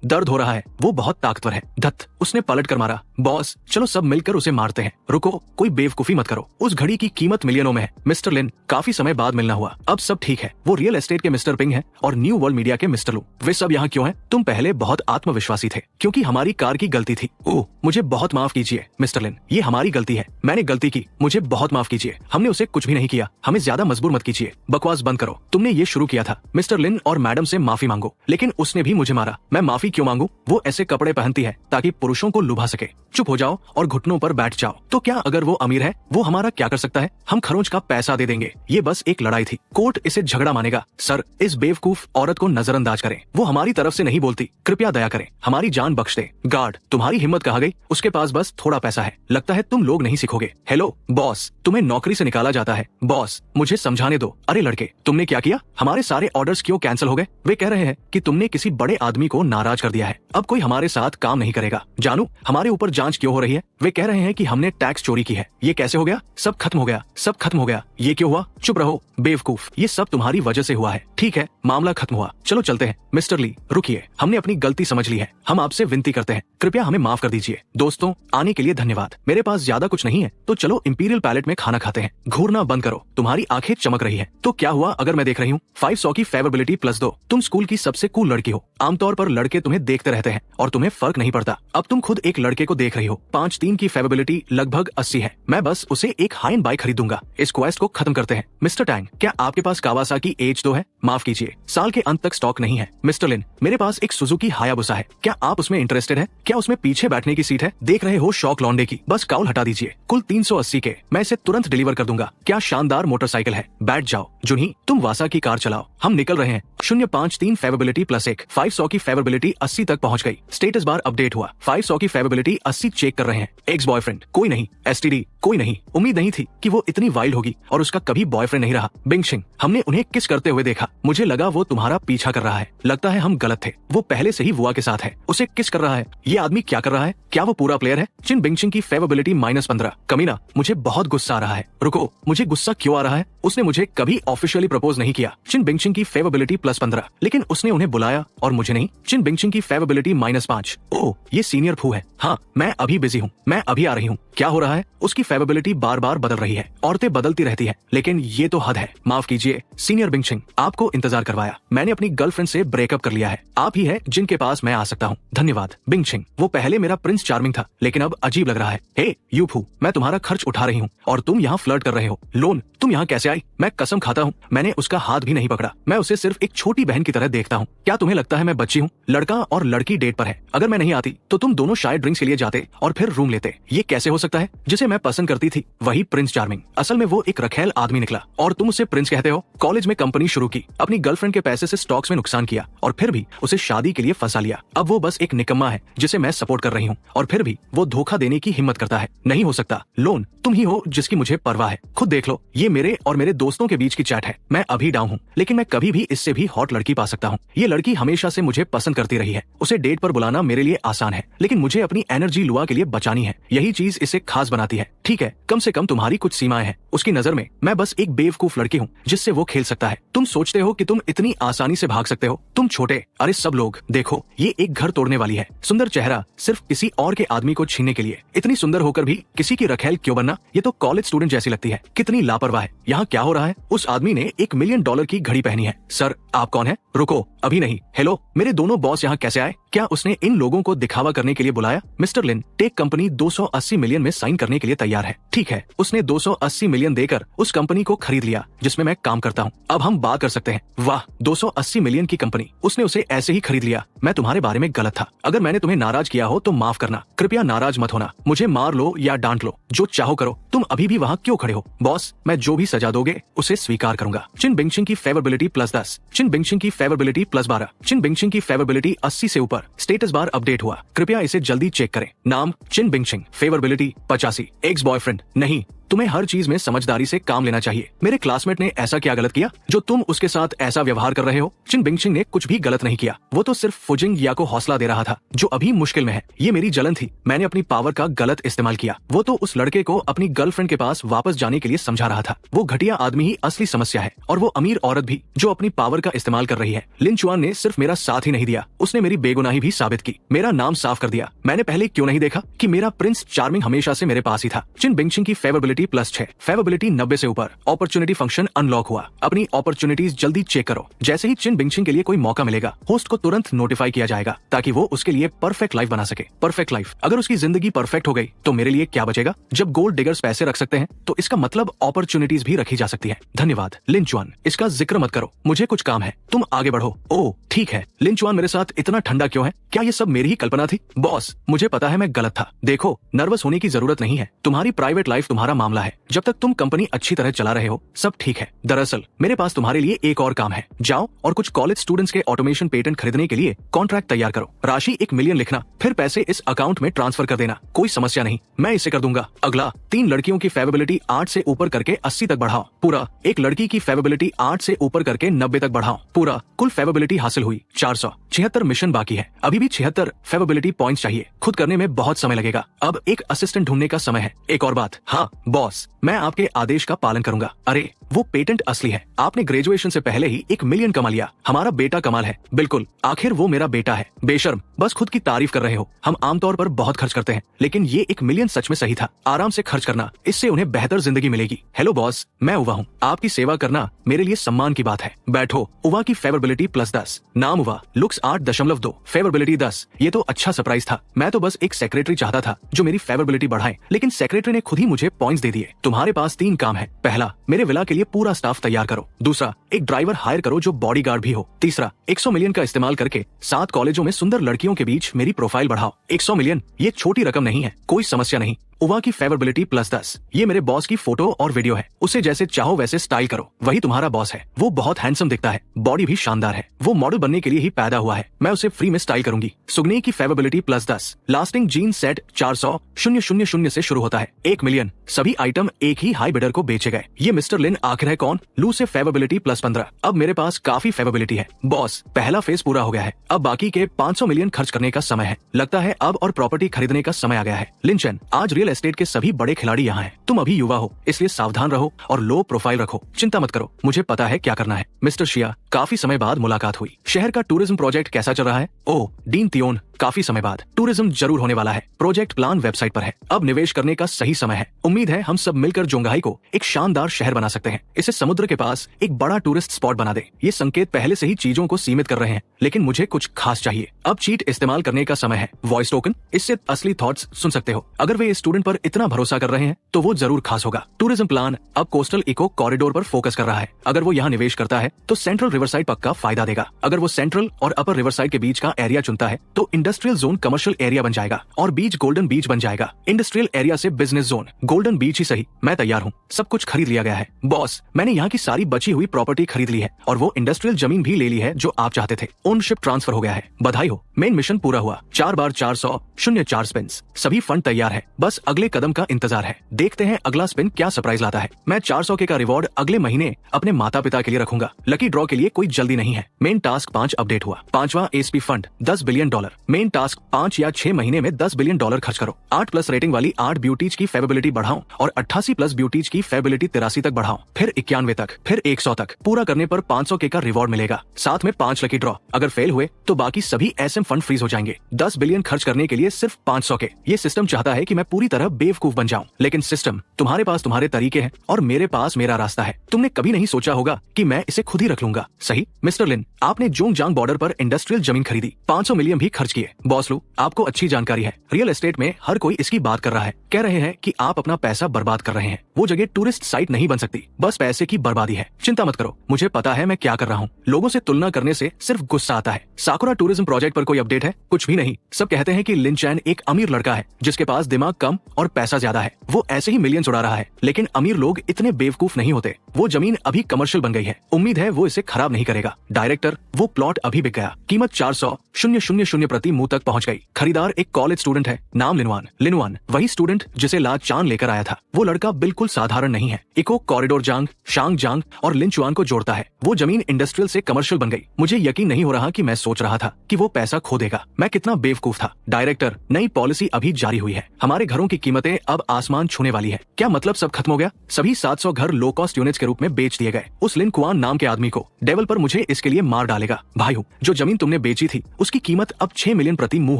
दर्द हो रहा है, वो बहुत ताकतवर है। धत, उसने पलट कर मारा। बॉस, चलो सब मिलकर उसे मारते हैं। रुको, कोई बेवकूफी मत करो, उस घड़ी की कीमत मिलियनों में है। मिस्टर लिन, काफी समय बाद मिलना हुआ, अब सब ठीक है। वो रियल एस्टेट के मिस्टर पिंग है और न्यू वर्ल्ड मीडिया के मिस्टर लू। वे सब यहाँ क्यों हैं? तुम पहले बहुत आत्मविश्वासी थे, क्योंकि हमारी कार की गलती थी। ओह, मुझे बहुत माफ कीजिए मिस्टर लिन, ये हमारी गलती है, मैंने गलती की, मुझे बहुत माफ कीजिए। हमने उसे कुछ भी नहीं किया, हमें ज्यादा मजबूर मत कीजिए। बकवास बंद करो, तुमने ये शुरू किया था। मिस्टर लिन और मैडम से माफी मांगो। लेकिन उसने भी मुझे मारा, मैं माफी क्यों मांगू? वो ऐसे कपड़े पहनती है ताकि पुरुषों को लुभा सके। चुप हो जाओ और घुटनों पर बैठ जाओ। तो क्या अगर वो अमीर है, वो हमारा क्या कर सकता है? हम खरोंच का पैसा दे देंगे। ये बस एक लड़ाई थी, कोर्ट इसे झगड़ा मानेगा। सर, इस बेवकूफ औरत को नजरअंदाज करें, वो हमारी तरफ से नहीं बोलती, कृपया दया करें, हमारी जान बख्श दे। गार्ड, तुम्हारी हिम्मत कहाँ गई? उसके पास बस थोड़ा पैसा है, लगता है तुम लोग नहीं सीखोगे। हेलो बॉस, तुम्हें नौकरी से निकाला जाता है। बॉस, मुझे समझाने दो। अरे लड़के, तुमने क्या किया? हमारे सारे ऑर्डर्स क्यों कैंसिल हो गए? वे कह रहे हैं कि तुमने किसी बड़े आदमी को नाराज कर दिया है, अब कोई हमारे साथ काम नहीं करेगा। जानू, हमारे ऊपर जांच क्यों हो रही है? वे कह रहे हैं कि हमने टैक्स चोरी की है। ये कैसे हो गया? सब खत्म हो गया, सब खत्म हो गया। ये क्यों हुआ? चुप रहो बेवकूफ, ये सब तुम्हारी वजह से हुआ है। ठीक है, मामला खत्म हुआ, चलो चलते हैं। मिस्टर ली, रुकिए, हमने अपनी गलती समझ ली है, हम आपसे विनती करते हैं, कृपया हमें माफ कर दीजिए। दोस्तों, आने के लिए धन्यवाद। मेरे पास ज्यादा कुछ नहीं है, तो चलो इंपीरियल पैलेट में खाना खाते हैं। घूरना बंद करो, तुम्हारी आंखें चमक रही है। तो क्या हुआ अगर मैं देख रही हूँ? 500 की फेवरेबिलिटी +2। तुम स्कूल की सबसे कूल लड़की हो। आमतौर पर लड़के तुम्हें देखते रहते हैं और तुम्हें फर्क नहीं पड़ता। अब तुम खुद एक लड़के को देख रही हो। 5-3 की फेवरेबिलिटी लगभग 80 है। मैं बस उसे एक हाइन बाइक खरीदूंगा। इस क्वेस्ट को खत्म करते हैं। मिस्टर टैंग, क्या आपके पास कावासाकी H2 है? माफ कीजिए, साल के अंत तक स्टॉक नहीं है। मिस्टर लिन, मेरे पास एक सुजुकी हायाबुसा है, क्या आप उसमें इंटरेस्टेड है? क्या उसमें पीछे बैठने की सीट है? देख रहे हो शौक लौंडे की, बस काउल हटा दीजिए। कुल 380 के, मैं इसे तुरंत डिलीवर कर दूंगा। क्या शानदार मोटरसाइकिल है, बैठ जाओ। जुनही, तुम वासा की कार चलाओ, हम निकल रहे हैं। 053 फेवरेबिलिटी +1, 500 की फेवरेबिलिटी 80 तक पहुंच गई। स्टेटस बार अपडेट हुआ, 500 की फेवरेबिलिटी 80 चेक कर रहे हैं। एक्स बॉयफ्रेंड कोई नहीं, STD कोई नहीं। उम्मीद नहीं थी कि वो इतनी वाइल्ड होगी और उसका कभी बॉयफ्रेंड नहीं रहा। बिंगशिंग, हमने उन्हें किस करते हुए देखा, मुझे लगा वो तुम्हारा पीछा कर रहा है। लगता है हम गलत थे, वो पहले से ही वुआ के साथ है, उसे किस कर रहा है। ये आदमी क्या कर रहा है? क्या वो पूरा प्लेयर है? चिन बिंगशिंग की फेवरेबिलिटी -15। कमीना, मुझे बहुत गुस्सा आ रहा है। रुको, मुझे गुस्सा क्यों आ रहा है? उसने मुझे कभी ऑफिशियली प्रपोज नहीं किया। चिन बिंगशिंग की फेवरेबिलिटी +15, लेकिन उसने उन्हें बुलाया और मुझे नहीं। चिन बिंगशिंग की फेवरेबिलिटी -5। ओह, ये सीनियर फू है। हाँ, मैं अभी बिजी हूँ, मैं अभी आ रही हूँ। क्या हो रहा है? उसकी फेवरेबिलिटी बार बार बदल रही है। औरतें बदलती रहती है, लेकिन ये तो हद है। माफ कीजिए सीनियर बिंगशिंग, आपको इंतजार करवाया। मैंने अपनी गर्लफ्रेंड से ब्रेकअप कर लिया है। आप ही है जिनके पास मैं आ सकता हूँ। धन्यवाद बिंगशिंग, वो पहले मेरा प्रिंस चार्मिंग था, लेकिन अब अजीब लग रहा है। हे यूफू, मैं तुम्हारा खर्च उठा रही हूँ और तुम यहाँ फ्लर्ट कर रहे हो। लोन, तुम यहाँ कैसे आए? आई? मैं कसम खाता हूँ मैंने उसका हाथ भी नहीं पकड़ा। मैं उसे सिर्फ एक छोटी बहन की तरह देखता हूँ। क्या तुम्हें लगता है मैं बच्ची हूँ? लड़का और लड़की डेट पर है। अगर मैं नहीं आती तो तुम दोनों शायद ड्रिंक्स के लिए जाते और फिर रूम लेते। ये कैसे हो सकता है? जिसे मैं पसंद करती थी वही प्रिंस चार्मिंग, असल में वो एक रखेल आदमी निकला और तुम उसे प्रिंस कहते हो। कॉलेज में कंपनी शुरू की, अपनी गर्लफ्रेंड के पैसे से स्टॉक्स में नुकसान किया और फिर भी उसे शादी के लिए फंसा लिया। अब वो बस एक निकम्मा है जिसे मैं सपोर्ट कर रही हूँ और फिर भी वो धोखा देने की हिम्मत करता है। नहीं हो सकता। लोन, तुम ही हो जिसकी मुझे परवाह है। खुद देख लो, ये मेरे और मेरे दोस्तों के बीच की चैट है। मैं अभी डाउन हूँ लेकिन मैं कभी भी इससे भी हॉट लड़की पा सकता हूँ। ये लड़की हमेशा से मुझे पसंद करती रही है। उसे डेट पर बुलाना मेरे लिए आसान है लेकिन मुझे अपनी एनर्जी लुआ के लिए बचानी है। यही चीज इसे खास बनाती है। ठीक है, कम से कम तुम्हारी कुछ सीमाएं हैं। उसकी नजर में मैं बस एक बेवकूफ लड़की हूँ जिससे वो खेल सकता है। तुम सोचते हो कि तुम इतनी आसानी से भाग सकते हो? तुम छोटे, अरे सब लोग देखो, ये एक घर तोड़ने वाली है। सुंदर चेहरा सिर्फ किसी और के आदमी को छीनने के लिए। इतनी सुंदर होकर भी किसी की रखेल क्यों बनना? ये तो कॉलेज स्टूडेंट जैसी लगती है। कितनी लापरवाह है। यहाँ क्या हो रहा है? उस आदमी ने $1 मिलियन की घड़ी पहनी है। सर, आप कौन है? रुको, अभी नहीं। हेलो, मेरे दोनों बॉस यहाँ कैसे आए? क्या उसने इन लोगों को दिखावा करने के लिए बुलाया? मिस्टर लिन, टेक कंपनी 280 मिलियन में साइन करने के लिए तैयार है। ठीक है, उसने 280 मिलियन देकर उस कंपनी को खरीद लिया जिसमें मैं काम करता हूँ। अब हम बात कर सकते हैं। वाह, 280 मिलियन की कंपनी, उसने उसे ऐसे ही खरीद लिया। मैं तुम्हारे बारे में गलत था। अगर मैंने तुम्हें नाराज किया हो तो माफ करना। कृपया नाराज मत होना। मुझे मार लो या डांट लो, जो चाहो करो। तुम अभी भी वहाँ क्यों खड़े हो? बॉस, मैं जो भी सजा दोगे उसे स्वीकार करूंगा। चिन बिंगशिंग की फेवरेबिलिटी +10, चिन बिंगशिंग की फेवरेबिलिटी +12, चिन बिंगशिंग की फेवरेबिलिटी 80 से ऊपर। स्टेटस बार अपडेट हुआ, कृपया इसे जल्दी चेक करें। नाम चिन बिंगशिंग, फेवरेबिलिटी 85। एक्स बॉयफ्रेंड नहीं, तुम्हें हर चीज में समझदारी से काम लेना चाहिए। मेरे क्लासमेट ने ऐसा क्या गलत किया जो तुम उसके साथ ऐसा व्यवहार कर रहे हो? चिन बिंगशिंग ने कुछ भी गलत नहीं किया। वो तो सिर्फ फुजिंग या को हौसला दे रहा था जो अभी मुश्किल में है। ये मेरी जलन थी। मैंने अपनी पावर का गलत इस्तेमाल किया। वो तो उस लड़के को अपनी गर्लफ्रेंड के पास वापस जाने के लिए समझा रहा था। वो घटिया आदमी ही असली समस्या है और वो अमीर औरत भी जो अपनी पावर का इस्तेमाल कर रही है। लिन चुआन ने सिर्फ मेरा साथ ही नहीं दिया, उसने मेरी बेगुनाही भी साबित की। मेरा नाम साफ कर दिया। मैंने पहले क्यों नहीं देखा कि मेरा प्रिंस चार्मिंग हमेशा से मेरे पास ही था। चिन बिंगशिंग की फेवरेबिलिटी +6, फेवरेबिलिटी 90 से ऊपर। अपॉर्चुनिटी फंक्शन अनलॉक हुआ। अपनी अपॉर्चुनिटीज जल्दी चेक करो। जैसे ही चिन बिंगशिंग के लिए कोई मौका मिलेगा, होस्ट को तुरंत नोटिफाई किया जाएगा ताकि वो उसके लिए परफेक्ट लाइफ बना सके। परफेक्ट लाइफ, अगर उसकी जिंदगी परफेक्ट हो गई तो मेरे लिए क्या बचेगा? जब गोल्ड डिगर्स पैसे रख सकते हैं तो इसका मतलब अपॉर्चुनिटीज भी रखी जा सकती है। धन्यवाद। लिन चुआन, इसका जिक्र मत करो, मुझे कुछ काम है। तुम आगे बढ़ो। ओह ठीक है। लिन चुआन मेरे साथ इतना ठंडा क्यों है? क्या ये सब मेरी ही कल्पना थी? बॉस, मुझे पता है मैं गलत था। देखो, नर्वस होने की जरूरत नहीं है। तुम्हारी प्राइवेट लाइफ तुम्हारा मामला है। जब तक तुम कंपनी अच्छी तरह चला रहे हो सब ठीक है। दरअसल मेरे पास तुम्हारे लिए एक और काम है। जाओ और कुछ कॉलेज स्टूडेंट्स के ऑटोमेशन पेटेंट खरीदने के लिए कॉन्ट्रैक्ट तैयार करो। राशि 1 मिलियन लिखना, फिर पैसे इस अकाउंट में ट्रांसफर कर देना। कोई समस्या नहीं, मैं इसे कर दूंगा। अगला, 3 लड़कियों की फेवरेबिलिटी 8 से ऊपर करके 80 तक बढ़ाओ। पूरा। एक लड़की की फेवरेबिलिटी 8 से ऊपर करके 90 तक बढ़ाओ। पूरा। कुल फेवरेबिलिटी हासिल हुई 476 मिशन बाकी है। अभी भी 76 फेवरेबिलिटी पॉइंट्स चाहिए। खुद करने में बहुत समय लगेगा। अब एक असिस्टेंट ढूंढने का समय है। एक और बात, हाँ बॉस, मैं आपके आदेश का पालन करूंगा। अरे वो पेटेंट असली है। आपने ग्रेजुएशन से पहले ही 1 मिलियन कमा लिया। हमारा बेटा कमाल है। बिल्कुल, आखिर वो मेरा बेटा है। बेशर्म, बस खुद की तारीफ कर रहे हो। हम आमतौर पर बहुत खर्च करते हैं लेकिन ये 1 मिलियन सच में सही था। आराम से खर्च करना, इससे उन्हें बेहतर जिंदगी मिलेगी। हेलो बॉस, मैं उवा हूँ। आपकी सेवा करना मेरे लिए सम्मान की बात है। बैठो। उवा की फेवरेबिलिटी +10। नाम उवा, लुक्स 8.2, फेवरेबिलिटी 10। ये तो अच्छा सरप्राइज था। मैं तो बस एक सेक्रेटरी चाहता था जो मेरी फेवरेबिलिटी बढ़ाए, लेकिन सेक्रेटरी ने खुद ही मुझे पॉइंट्स दे दिए। तुम्हारे पास 3 काम है। पहला, मेरे विला के लिए पूरा स्टाफ तैयार करो। दूसरा, एक ड्राइवर हायर करो जो बॉडीगार्ड भी हो। तीसरा, 100 मिलियन का इस्तेमाल करके 7 कॉलेजों में सुंदर लड़कियों के बीच मेरी प्रोफाइल बढ़ाओ। 100 मिलियन, ये छोटी रकम नहीं है। कोई समस्या नहीं। उवा की फेवरेबिलिटी +10। ये मेरे बॉस की फोटो और वीडियो है। उसे जैसे चाहो वैसे स्टाइल करो। वही तुम्हारा बॉस है। वो बहुत हैंडसम दिखता है, बॉडी भी शानदार है। वो मॉडल बनने के लिए ही पैदा हुआ है। मैं उसे फ्री में स्टाइल करूंगी। सुगनी की फेवरेबिलिटी +10। लास्टिंग जीन सेट 400,000 से शुरू होता है। 1 मिलियन। सभी आइटम एक ही हाई बिडर को बेचे गए। ये मिस्टर लिन आखिर है कौन? लू से फेवरेबिलिटी +15। अब मेरे पास काफी फेवरेबिलिटी है। बॉस, पहला फेज पूरा हो गया है। अब बाकी के 500 मिलियन खर्च करने का समय है। लगता है अब और प्रॉपर्टी खरीदने का समय आ गया है। लिंचन, आज रियल एस्टेट के सभी बड़े खिलाड़ी यहाँ हैं। तुम अभी युवा हो, इसलिए सावधान रहो और लो प्रोफाइल रखो। चिंता मत करो, मुझे पता है क्या करना है। मिस्टर शिया, काफी समय बाद मुलाकात हुई। शहर का टूरिज्म प्रोजेक्ट कैसा चल रहा है? ओह डीन तियोन, काफी समय बाद। टूरिज्म जरूर होने वाला है। प्रोजेक्ट प्लान वेबसाइट पर है। अब निवेश करने का सही समय है। उम्मीद है हम सब मिलकर जोंगहाई को एक शानदार शहर बना सकते हैं। इसे समुद्र के पास एक बड़ा टूरिस्ट स्पॉट बना दे। ये संकेत पहले से ही चीजों को सीमित कर रहे हैं, लेकिन मुझे कुछ खास चाहिए। अब चीट इस्तेमाल करने का समय है। वॉइस टोकन, इससे असली थॉट्स सुन सकते हो। अगर वे स्टूडेंट पर इतना भरोसा कर रहे हैं तो वो जरूर खास होगा। टूरिज्म प्लान अब कोस्टल इको कॉरिडोर पर फोकस कर रहा है। अगर वो यहाँ निवेश करता है तो सेंट्रल रिवरसाइड पक्का फायदा देगा। अगर वो सेंट्रल और अपर रिवरसाइड के बीच का एरिया चुनता है तो इंडस्ट्रियल जोन कमर्शियल एरिया बन जाएगा और बीच गोल्डन बीच बन जाएगा। इंडस्ट्रियल एरिया से बिजनेस जोन, गोल्डन बीच ही सही, मैं तैयार हूँ। सब कुछ खरीद लिया गया है बॉस। मैंने यहाँ की सारी बची हुई प्रॉपर्टी खरीद ली है और वो इंडस्ट्रियल जमीन भी ले ली है जो आप चाहते थे। ओनरशिप ट्रांसफर हो गया है, बधाई हो। मेन मिशन पूरा हुआ। 4 बार 400 04 स्पिन्स, सभी फंड तैयार है, बस अगले कदम का इंतजार है। देखते हैं अगला स्पिन क्या सरप्राइज लाता है। मैं 400 के का रिवॉर्ड अगले महीने अपने माता पिता के लिए रखूंगा। लकी ड्रॉ के लिए कोई जल्दी नहीं है। मेन टास्क 5 अपडेट हुआ। 5वां SP fund $10 billion. Main task 5 या 6 महीने में $10 बिलियन खर्च करो। 8+ रेटिंग वाली 8 ब्यूटीज की फेविबिलिटी बढ़ाओ और 88+ ब्यूटीज की फेविबिलिटी 83 तक बढ़ाओ, फिर 91 तक, फिर 100 तक। पूरा करने पर 500 के का रिवॉर्ड मिलेगा, साथ में 5 लकी ड्रॉ। अगर फेल हुए तो बाकी सभी एसएम फंड फ्रीज हो जाएंगे। 10 बिलियन खर्च करने के लिए सिर्फ 500 के। ये सिस्टम चाहता है कि मैं पूरी तरह बेवकूफ बन जाऊं, लेकिन सिस्टम तुम्हारे पास तुम्हारे तरीके हैं और मेरे पास मेरा रास्ता है। तुमने कभी नहीं सोचा होगा कि मैं इसे खुद ही रख लूंगा, सही मिस्टर लिन? आपने जोंगजांग बॉर्डर पर इंडस्ट्रियल जमीन खरीदी, 500 मिलियन भी खर्च किए। बॉस लू, आपको अच्छी जानकारी है। रियल एस्टेट में हर कोई इसकी बात कर रहा है, कह रहे हैं कि आप अपना पैसा बर्बाद कर रहे हैं। वो जगह टूरिस्ट साइट नहीं बन सकती, बस पैसे की बर्बादी है। चिंता मत करो, मुझे पता है मैं क्या कर रहा हूँ। लोगों से तुलना करने से सिर्फ गुस्सा आता है। साकुरा टूरिज्म प्रोजेक्ट पर कोई अपडेट है? कुछ भी नहीं। सब कहते हैं कि लिन चैन एक अमीर लड़का है जिसके पास दिमाग कम और पैसा ज्यादा है। वो ऐसे ही मिलियंस उड़ा रहा है, लेकिन अमीर लोग इतने बेवकूफ नहीं होते। वो जमीन अभी कमर्शियल बन गई है, उम्मीद है वो इसे खराब नहीं करेगा। डायरेक्टर, वो प्लॉट अभी बिक गया, कीमत 400,000 प्रति मुंह तक पहुंच गई। खरीदार एक कॉलेज स्टूडेंट है, नाम लिनवान। लिनवान वही स्टूडेंट जिसे ला चांद लेकर आया था। वो लड़का बिल्कुल साधारण नहीं है। इको कॉरिडोर जांग, शांग जांग और लिनचुआन को जोड़ता है। वो जमीन इंडस्ट्रियल से कमर्शियल बन गई। मुझे यकीन नहीं हो रहा कि मैं सोच रहा था कि वो पैसा खो देगा। मैं कितना बेवकूफ था। डायरेक्टर, नई पॉलिसी अभी जारी हुई है, हमारे घरों की कीमतें अब आसमान छूने वाली है। क्या मतलब सब खत्म हो गया? सभी 700 घर लो कॉस्ट यूनिट्स के रूप में बेच दिए गए उस लिन कुआन नाम के आदमी को। डेवलपर मुझे इसके लिए मार डालेगा। भाई हूँ, जो जमीन तुमने बेची थी उसकी कीमत अब 6 मिलियन प्रति मुंह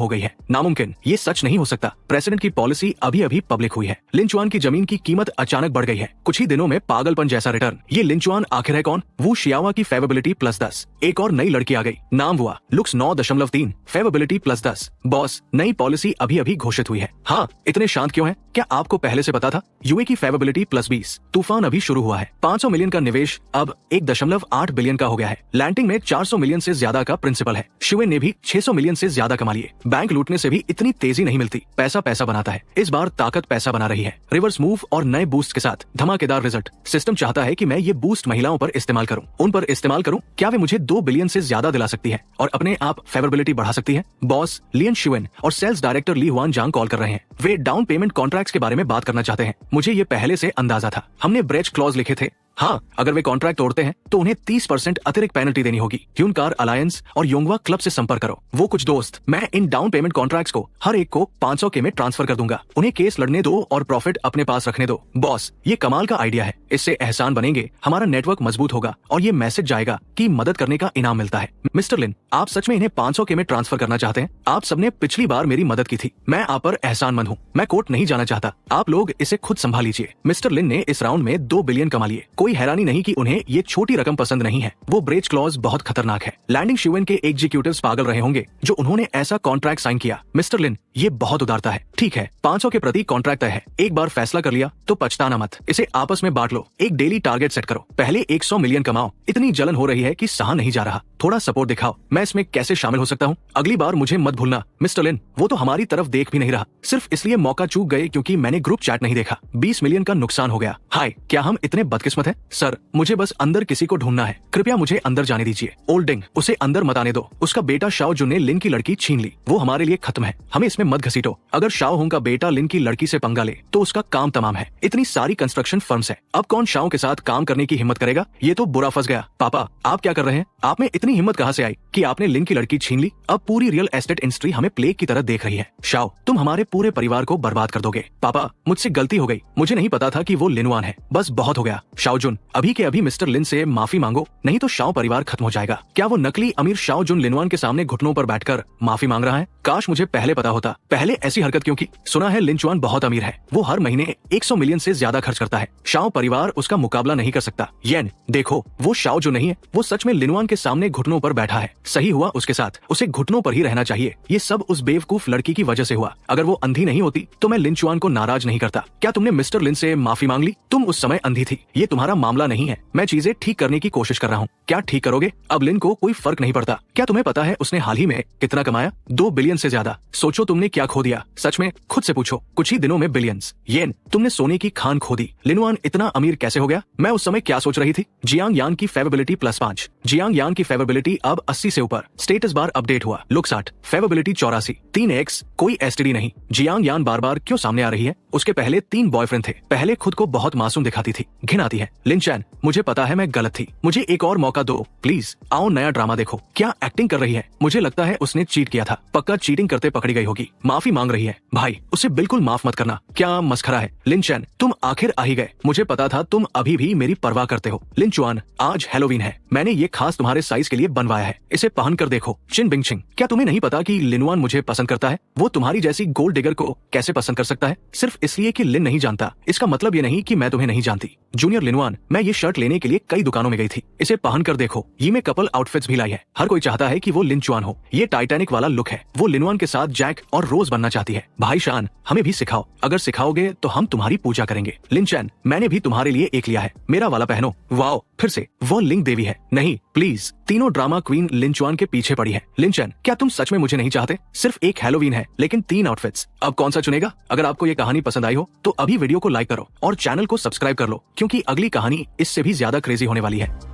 हो गई है। नामुमकिन, ये सच नहीं हो सकता। प्रेसिडेंट की पॉलिसी अभी अभी पब्लिक हुई है। लिनचुआन की जमीन की कीमत अचानक बढ़ गई है। कुछ ही दिनों में पागलपन जैसा रिटर्न। ये लिनचुआन आखिर है कौन? वो शियावा की फेविबिलिटी +10। एक और नई लड़की आ गई, नाम हुआ लुक्स 9.3, फेविबिलिटी +10। बॉस, नई पॉलिसी अभी अभी घोषित हुई है। हाँ, इतने शांत क्यों हैं? क्या आपको पहले से पता था? यूए की फेविबिलिटी +20। तूफान अभी शुरू हुआ है। 500 मिलियन का निवेश अब 1.8 बिलियन का हो गया है। लैंडिंग में 400 मिलियन से ज्यादा का प्रिंसिपल है। शिवे ने भी 600 मिलियन से ज्यादा कमा लिए। बैंक लूटने से भी इतनी तेजी नहीं मिलती। पैसा पैसा बनाता है। इस बार ताकत पैसा बना रही है। रिवर्स मूव और नए बूस्ट के साथ धमाकेदार रिजल्ट। सिस्टम चाहता है कि मैं ये बूस्ट महिलाओं पर इस्तेमाल करूं। उन पर इस्तेमाल करूं, क्या वे मुझे 2 बिलियन से ज्यादा दिला सकती है और अपने आप फेवरेबिलिटी बढ़ा सकती है? बॉस, लियन शिवन और सेल्स डायरेक्टर ली हुआन जांग कॉल कर रहे हैं। वे डाउन पेमेंट कॉन्ट्रैक्ट्स के बारे में बात करना चाहते हैं। मुझे ये पहले से अंदाजा था। हमने ब्रेच क्लॉज लिखे थे। हाँ, अगर वे कॉन्ट्रैक्ट तोड़ते हैं तो उन्हें 30% अतिरिक्त पेनल्टी देनी होगी। ह्यूनकार अलायंस और योंगवा क्लब से संपर्क करो। वो कुछ दोस्त, मैं इन डाउन पेमेंट कॉन्ट्रैक्ट्स को हर एक को 500 के में ट्रांसफर कर दूंगा। उन्हें केस लड़ने दो और प्रॉफिट अपने पास रखने दो। बॉस, ये कमाल का आइडिया है। इससे एहसान बनेंगे, हमारा नेटवर्क मजबूत होगा और ये मैसेज जाएगा कि मदद करने का इनाम मिलता है। मिस्टर लिन, आप सच में इन्हें 500 के में ट्रांसफर करना चाहते हैं? आप सबने पिछली बार मेरी मदद की थी। मैं आप पर एहसानमंद हूँ। मैं कोर्ट नहीं जाना चाहता। आप लोग इसे खुद संभाल लीजिए। मिस्टर लिन ने इस राउंड में 2 बिलियन कमा लिए। कोई हैरानी नहीं कि उन्हें ये छोटी रकम पसंद नहीं है। वो ब्रेच क्लॉज बहुत खतरनाक है। लैंडिंग शिवन के एग्जीक्यूटिव्स पागल रहे होंगे जो उन्होंने ऐसा कॉन्ट्रैक्ट साइन किया। मिस्टर लिन, ये बहुत उदारता है। ठीक है, 500 के प्रति कॉन्ट्रैक्ट तय है। एक बार फैसला कर लिया तो पछताना मत। इसे आपस में बांट लो। एक डेली टारगेट सेट करो। पहले 100 मिलियन कमाओ। इतनी जलन हो रही है कि सहा नहीं जा रहा। थोड़ा सपोर्ट दिखाओ। मैं इसमें कैसे शामिल हो सकता हूँ? अगली बार मुझे मत भूलना। मिस्टर लिन, वो तो हमारी तरफ देख भी नहीं रहा। सिर्फ इसलिए मौका चूक गए क्योंकि मैंने ग्रुप चैट नहीं देखा। 20 मिलियन का नुकसान हो गया। हाय, क्या हम इतने बदकिस्मत हैं? सर, मुझे बस अंदर किसी को ढूंढना है। कृपया मुझे अंदर जाने दीजिए। ओल्डिंग, उसे अंदर मत आने दो। उसका बेटा शाओ जुन ने लिन की लड़की छीन ली। वो हमारे लिए खत्म है। हमें इसमें मत घसीटो। अगर शाओ होंग का बेटा लिन की लड़की से पंगा ले तो उसका काम तमाम है। इतनी सारी कंस्ट्रक्शन फर्म्स है। अब कौन शाओ के साथ काम करने की हिम्मत करेगा? ये तो बुरा फंस गया। पापा, आप क्या कर रहे हैं? आप में इतनी हिम्मत कहाँ से आई कि आपने लिन की लड़की छीन ली? अब पूरी रियल एस्टेट इंडस्ट्री हमें प्लेग की तरह देख रही है। शाओ, तुम हमारे पूरे परिवार को बर्बाद कर दोगे। पापा, मुझसे गलती हो गई। मुझे नहीं पता था कि वो लिनवान है। बस बहुत हो गया। शाओ जुन, अभी के अभी मिस्टर लिन से माफी मांगो, नहीं तो शाओ परिवार खत्म हो जाएगा। क्या वो नकली अमीर शाओ जुन लिनवान के सामने घुटनों पर बैठकर माफी मांग रहा है? काश मुझे पहले पता होता। पहले ऐसी हरकत क्यों की? सुना है लिनचुआन बहुत अमीर है। वो हर महीने 100 मिलियन से ज्यादा खर्च करता है। शाओ परिवार उसका मुकाबला नहीं कर सकता। येन, देखो, वो शाओ जो नहीं है, वो सच में लिनवान के सामने घुटनों पर बैठा है। सही हुआ उसके साथ, उसे घुटनों पर ही रहना चाहिए। ये सब उस बेवकूफ लड़की की वजह से हुआ। अगर वो अंधी नहीं होती तो मैं लिन चुआन को नाराज नहीं करता। क्या तुमने मिस्टर लिन से माफी मांग ली? तुम उस समय अंधी थी, ये तुम्हारा मामला नहीं है। मैं चीजें ठीक करने की कोशिश कर रहा हूँ। क्या ठीक करोगे? अब लिन को कोई फर्क नहीं पड़ता। क्या तुम्हें पता है उसने हाल ही में कितना कमाया? 2 बिलियन से ज्यादा। सोचो तुमने क्या खो दिया। सच में खुद से पूछो। कुछ ही दिनों में बिलियंस येन। तुमने सोने की खान खो दी। लिनवान इतना अमीर कैसे हो गया? मैं उस समय क्या सोच रही थी? जियांग यान की फेवरेबिलिटी +5। जियांग यान की फेवरेबिलिटी अब 80 से ऊपर। स्टेटस बार अपडेट हुआ। लुक 60, फेवरेबिलिटी 84, 3x, कोई एसटीडी नहीं। जियांग यान बार बार क्यों सामने आ रही है? उसके पहले 3 बॉयफ्रेंड थे। पहले खुद को बहुत मासूम दिखाती थी, घिन आती है। लिन चैन, मुझे पता है मैं गलत थी, मुझे एक और मौका दो प्लीज। आओ नया ड्रामा देखो। क्या एक्टिंग कर रही है? मुझे लगता है उसने चीट किया था। पक्का चीटिंग करते पकड़ी गई होगी। माफी मांग रही है। भाई उसे बिल्कुल माफ मत करना। क्या मस्खरा है? लिन चैन, तुम आखिर आ ही गए। मुझे पता था तुम अभी भी मेरी परवाह करते हो। लिन चुआन, आज हैलोवीन है। मैंने ये खास तुम्हारे साइज के लिए बनवाया है। इसे पहन कर देखो। चिन बिंग चिंग, क्या तुम्हें नहीं पता कि लिनवान मुझे पसंद करता है? वो तुम्हारी जैसी गोल्ड डिगर को कैसे पसंद कर सकता है? सिर्फ इसलिए कि लिन नहीं जानता, इसका मतलब ये नहीं कि मैं तुम्हें नहीं जानती। जूनियर लिनवान, मैं ये शर्ट लेने के लिए कई दुकानों में गई थी। इसे पहन कर देखो। ये में कपल आउटफिट्स भी लाई है। हर कोई चाहता है कि वो लिन चुआन हो। ये टाइटैनिक वाला लुक है। वो लिनवान के साथ जैक और रोज बनना चाहती है। भाई शान, हमें भी सिखाओ। अगर सिखाओगे तो हम तुम्हारी पूजा करेंगे। लिन चैन, मैंने भी तुम्हारे लिए एक लिया है। मेरा वाला पहनो। वाओ, फिर से वो लिंक देवी है। नहीं प्लीज। तीनों ड्रामा क्वीन लिन चुआन के पीछे पड़ी है। लिन चैन, क्या तुम सच में मुझे नहीं चाहते? सिर्फ एक हैलोवीन है लेकिन 3 आउटफिट्स। अब कौन सा चुनेगा? अगर आपको ये कहानी पसंद आई हो तो अभी वीडियो को लाइक करो और चैनल को सब्सक्राइब कर लो, क्योंकि अगली कहानी इससे भी ज्यादा क्रेजी होने वाली है।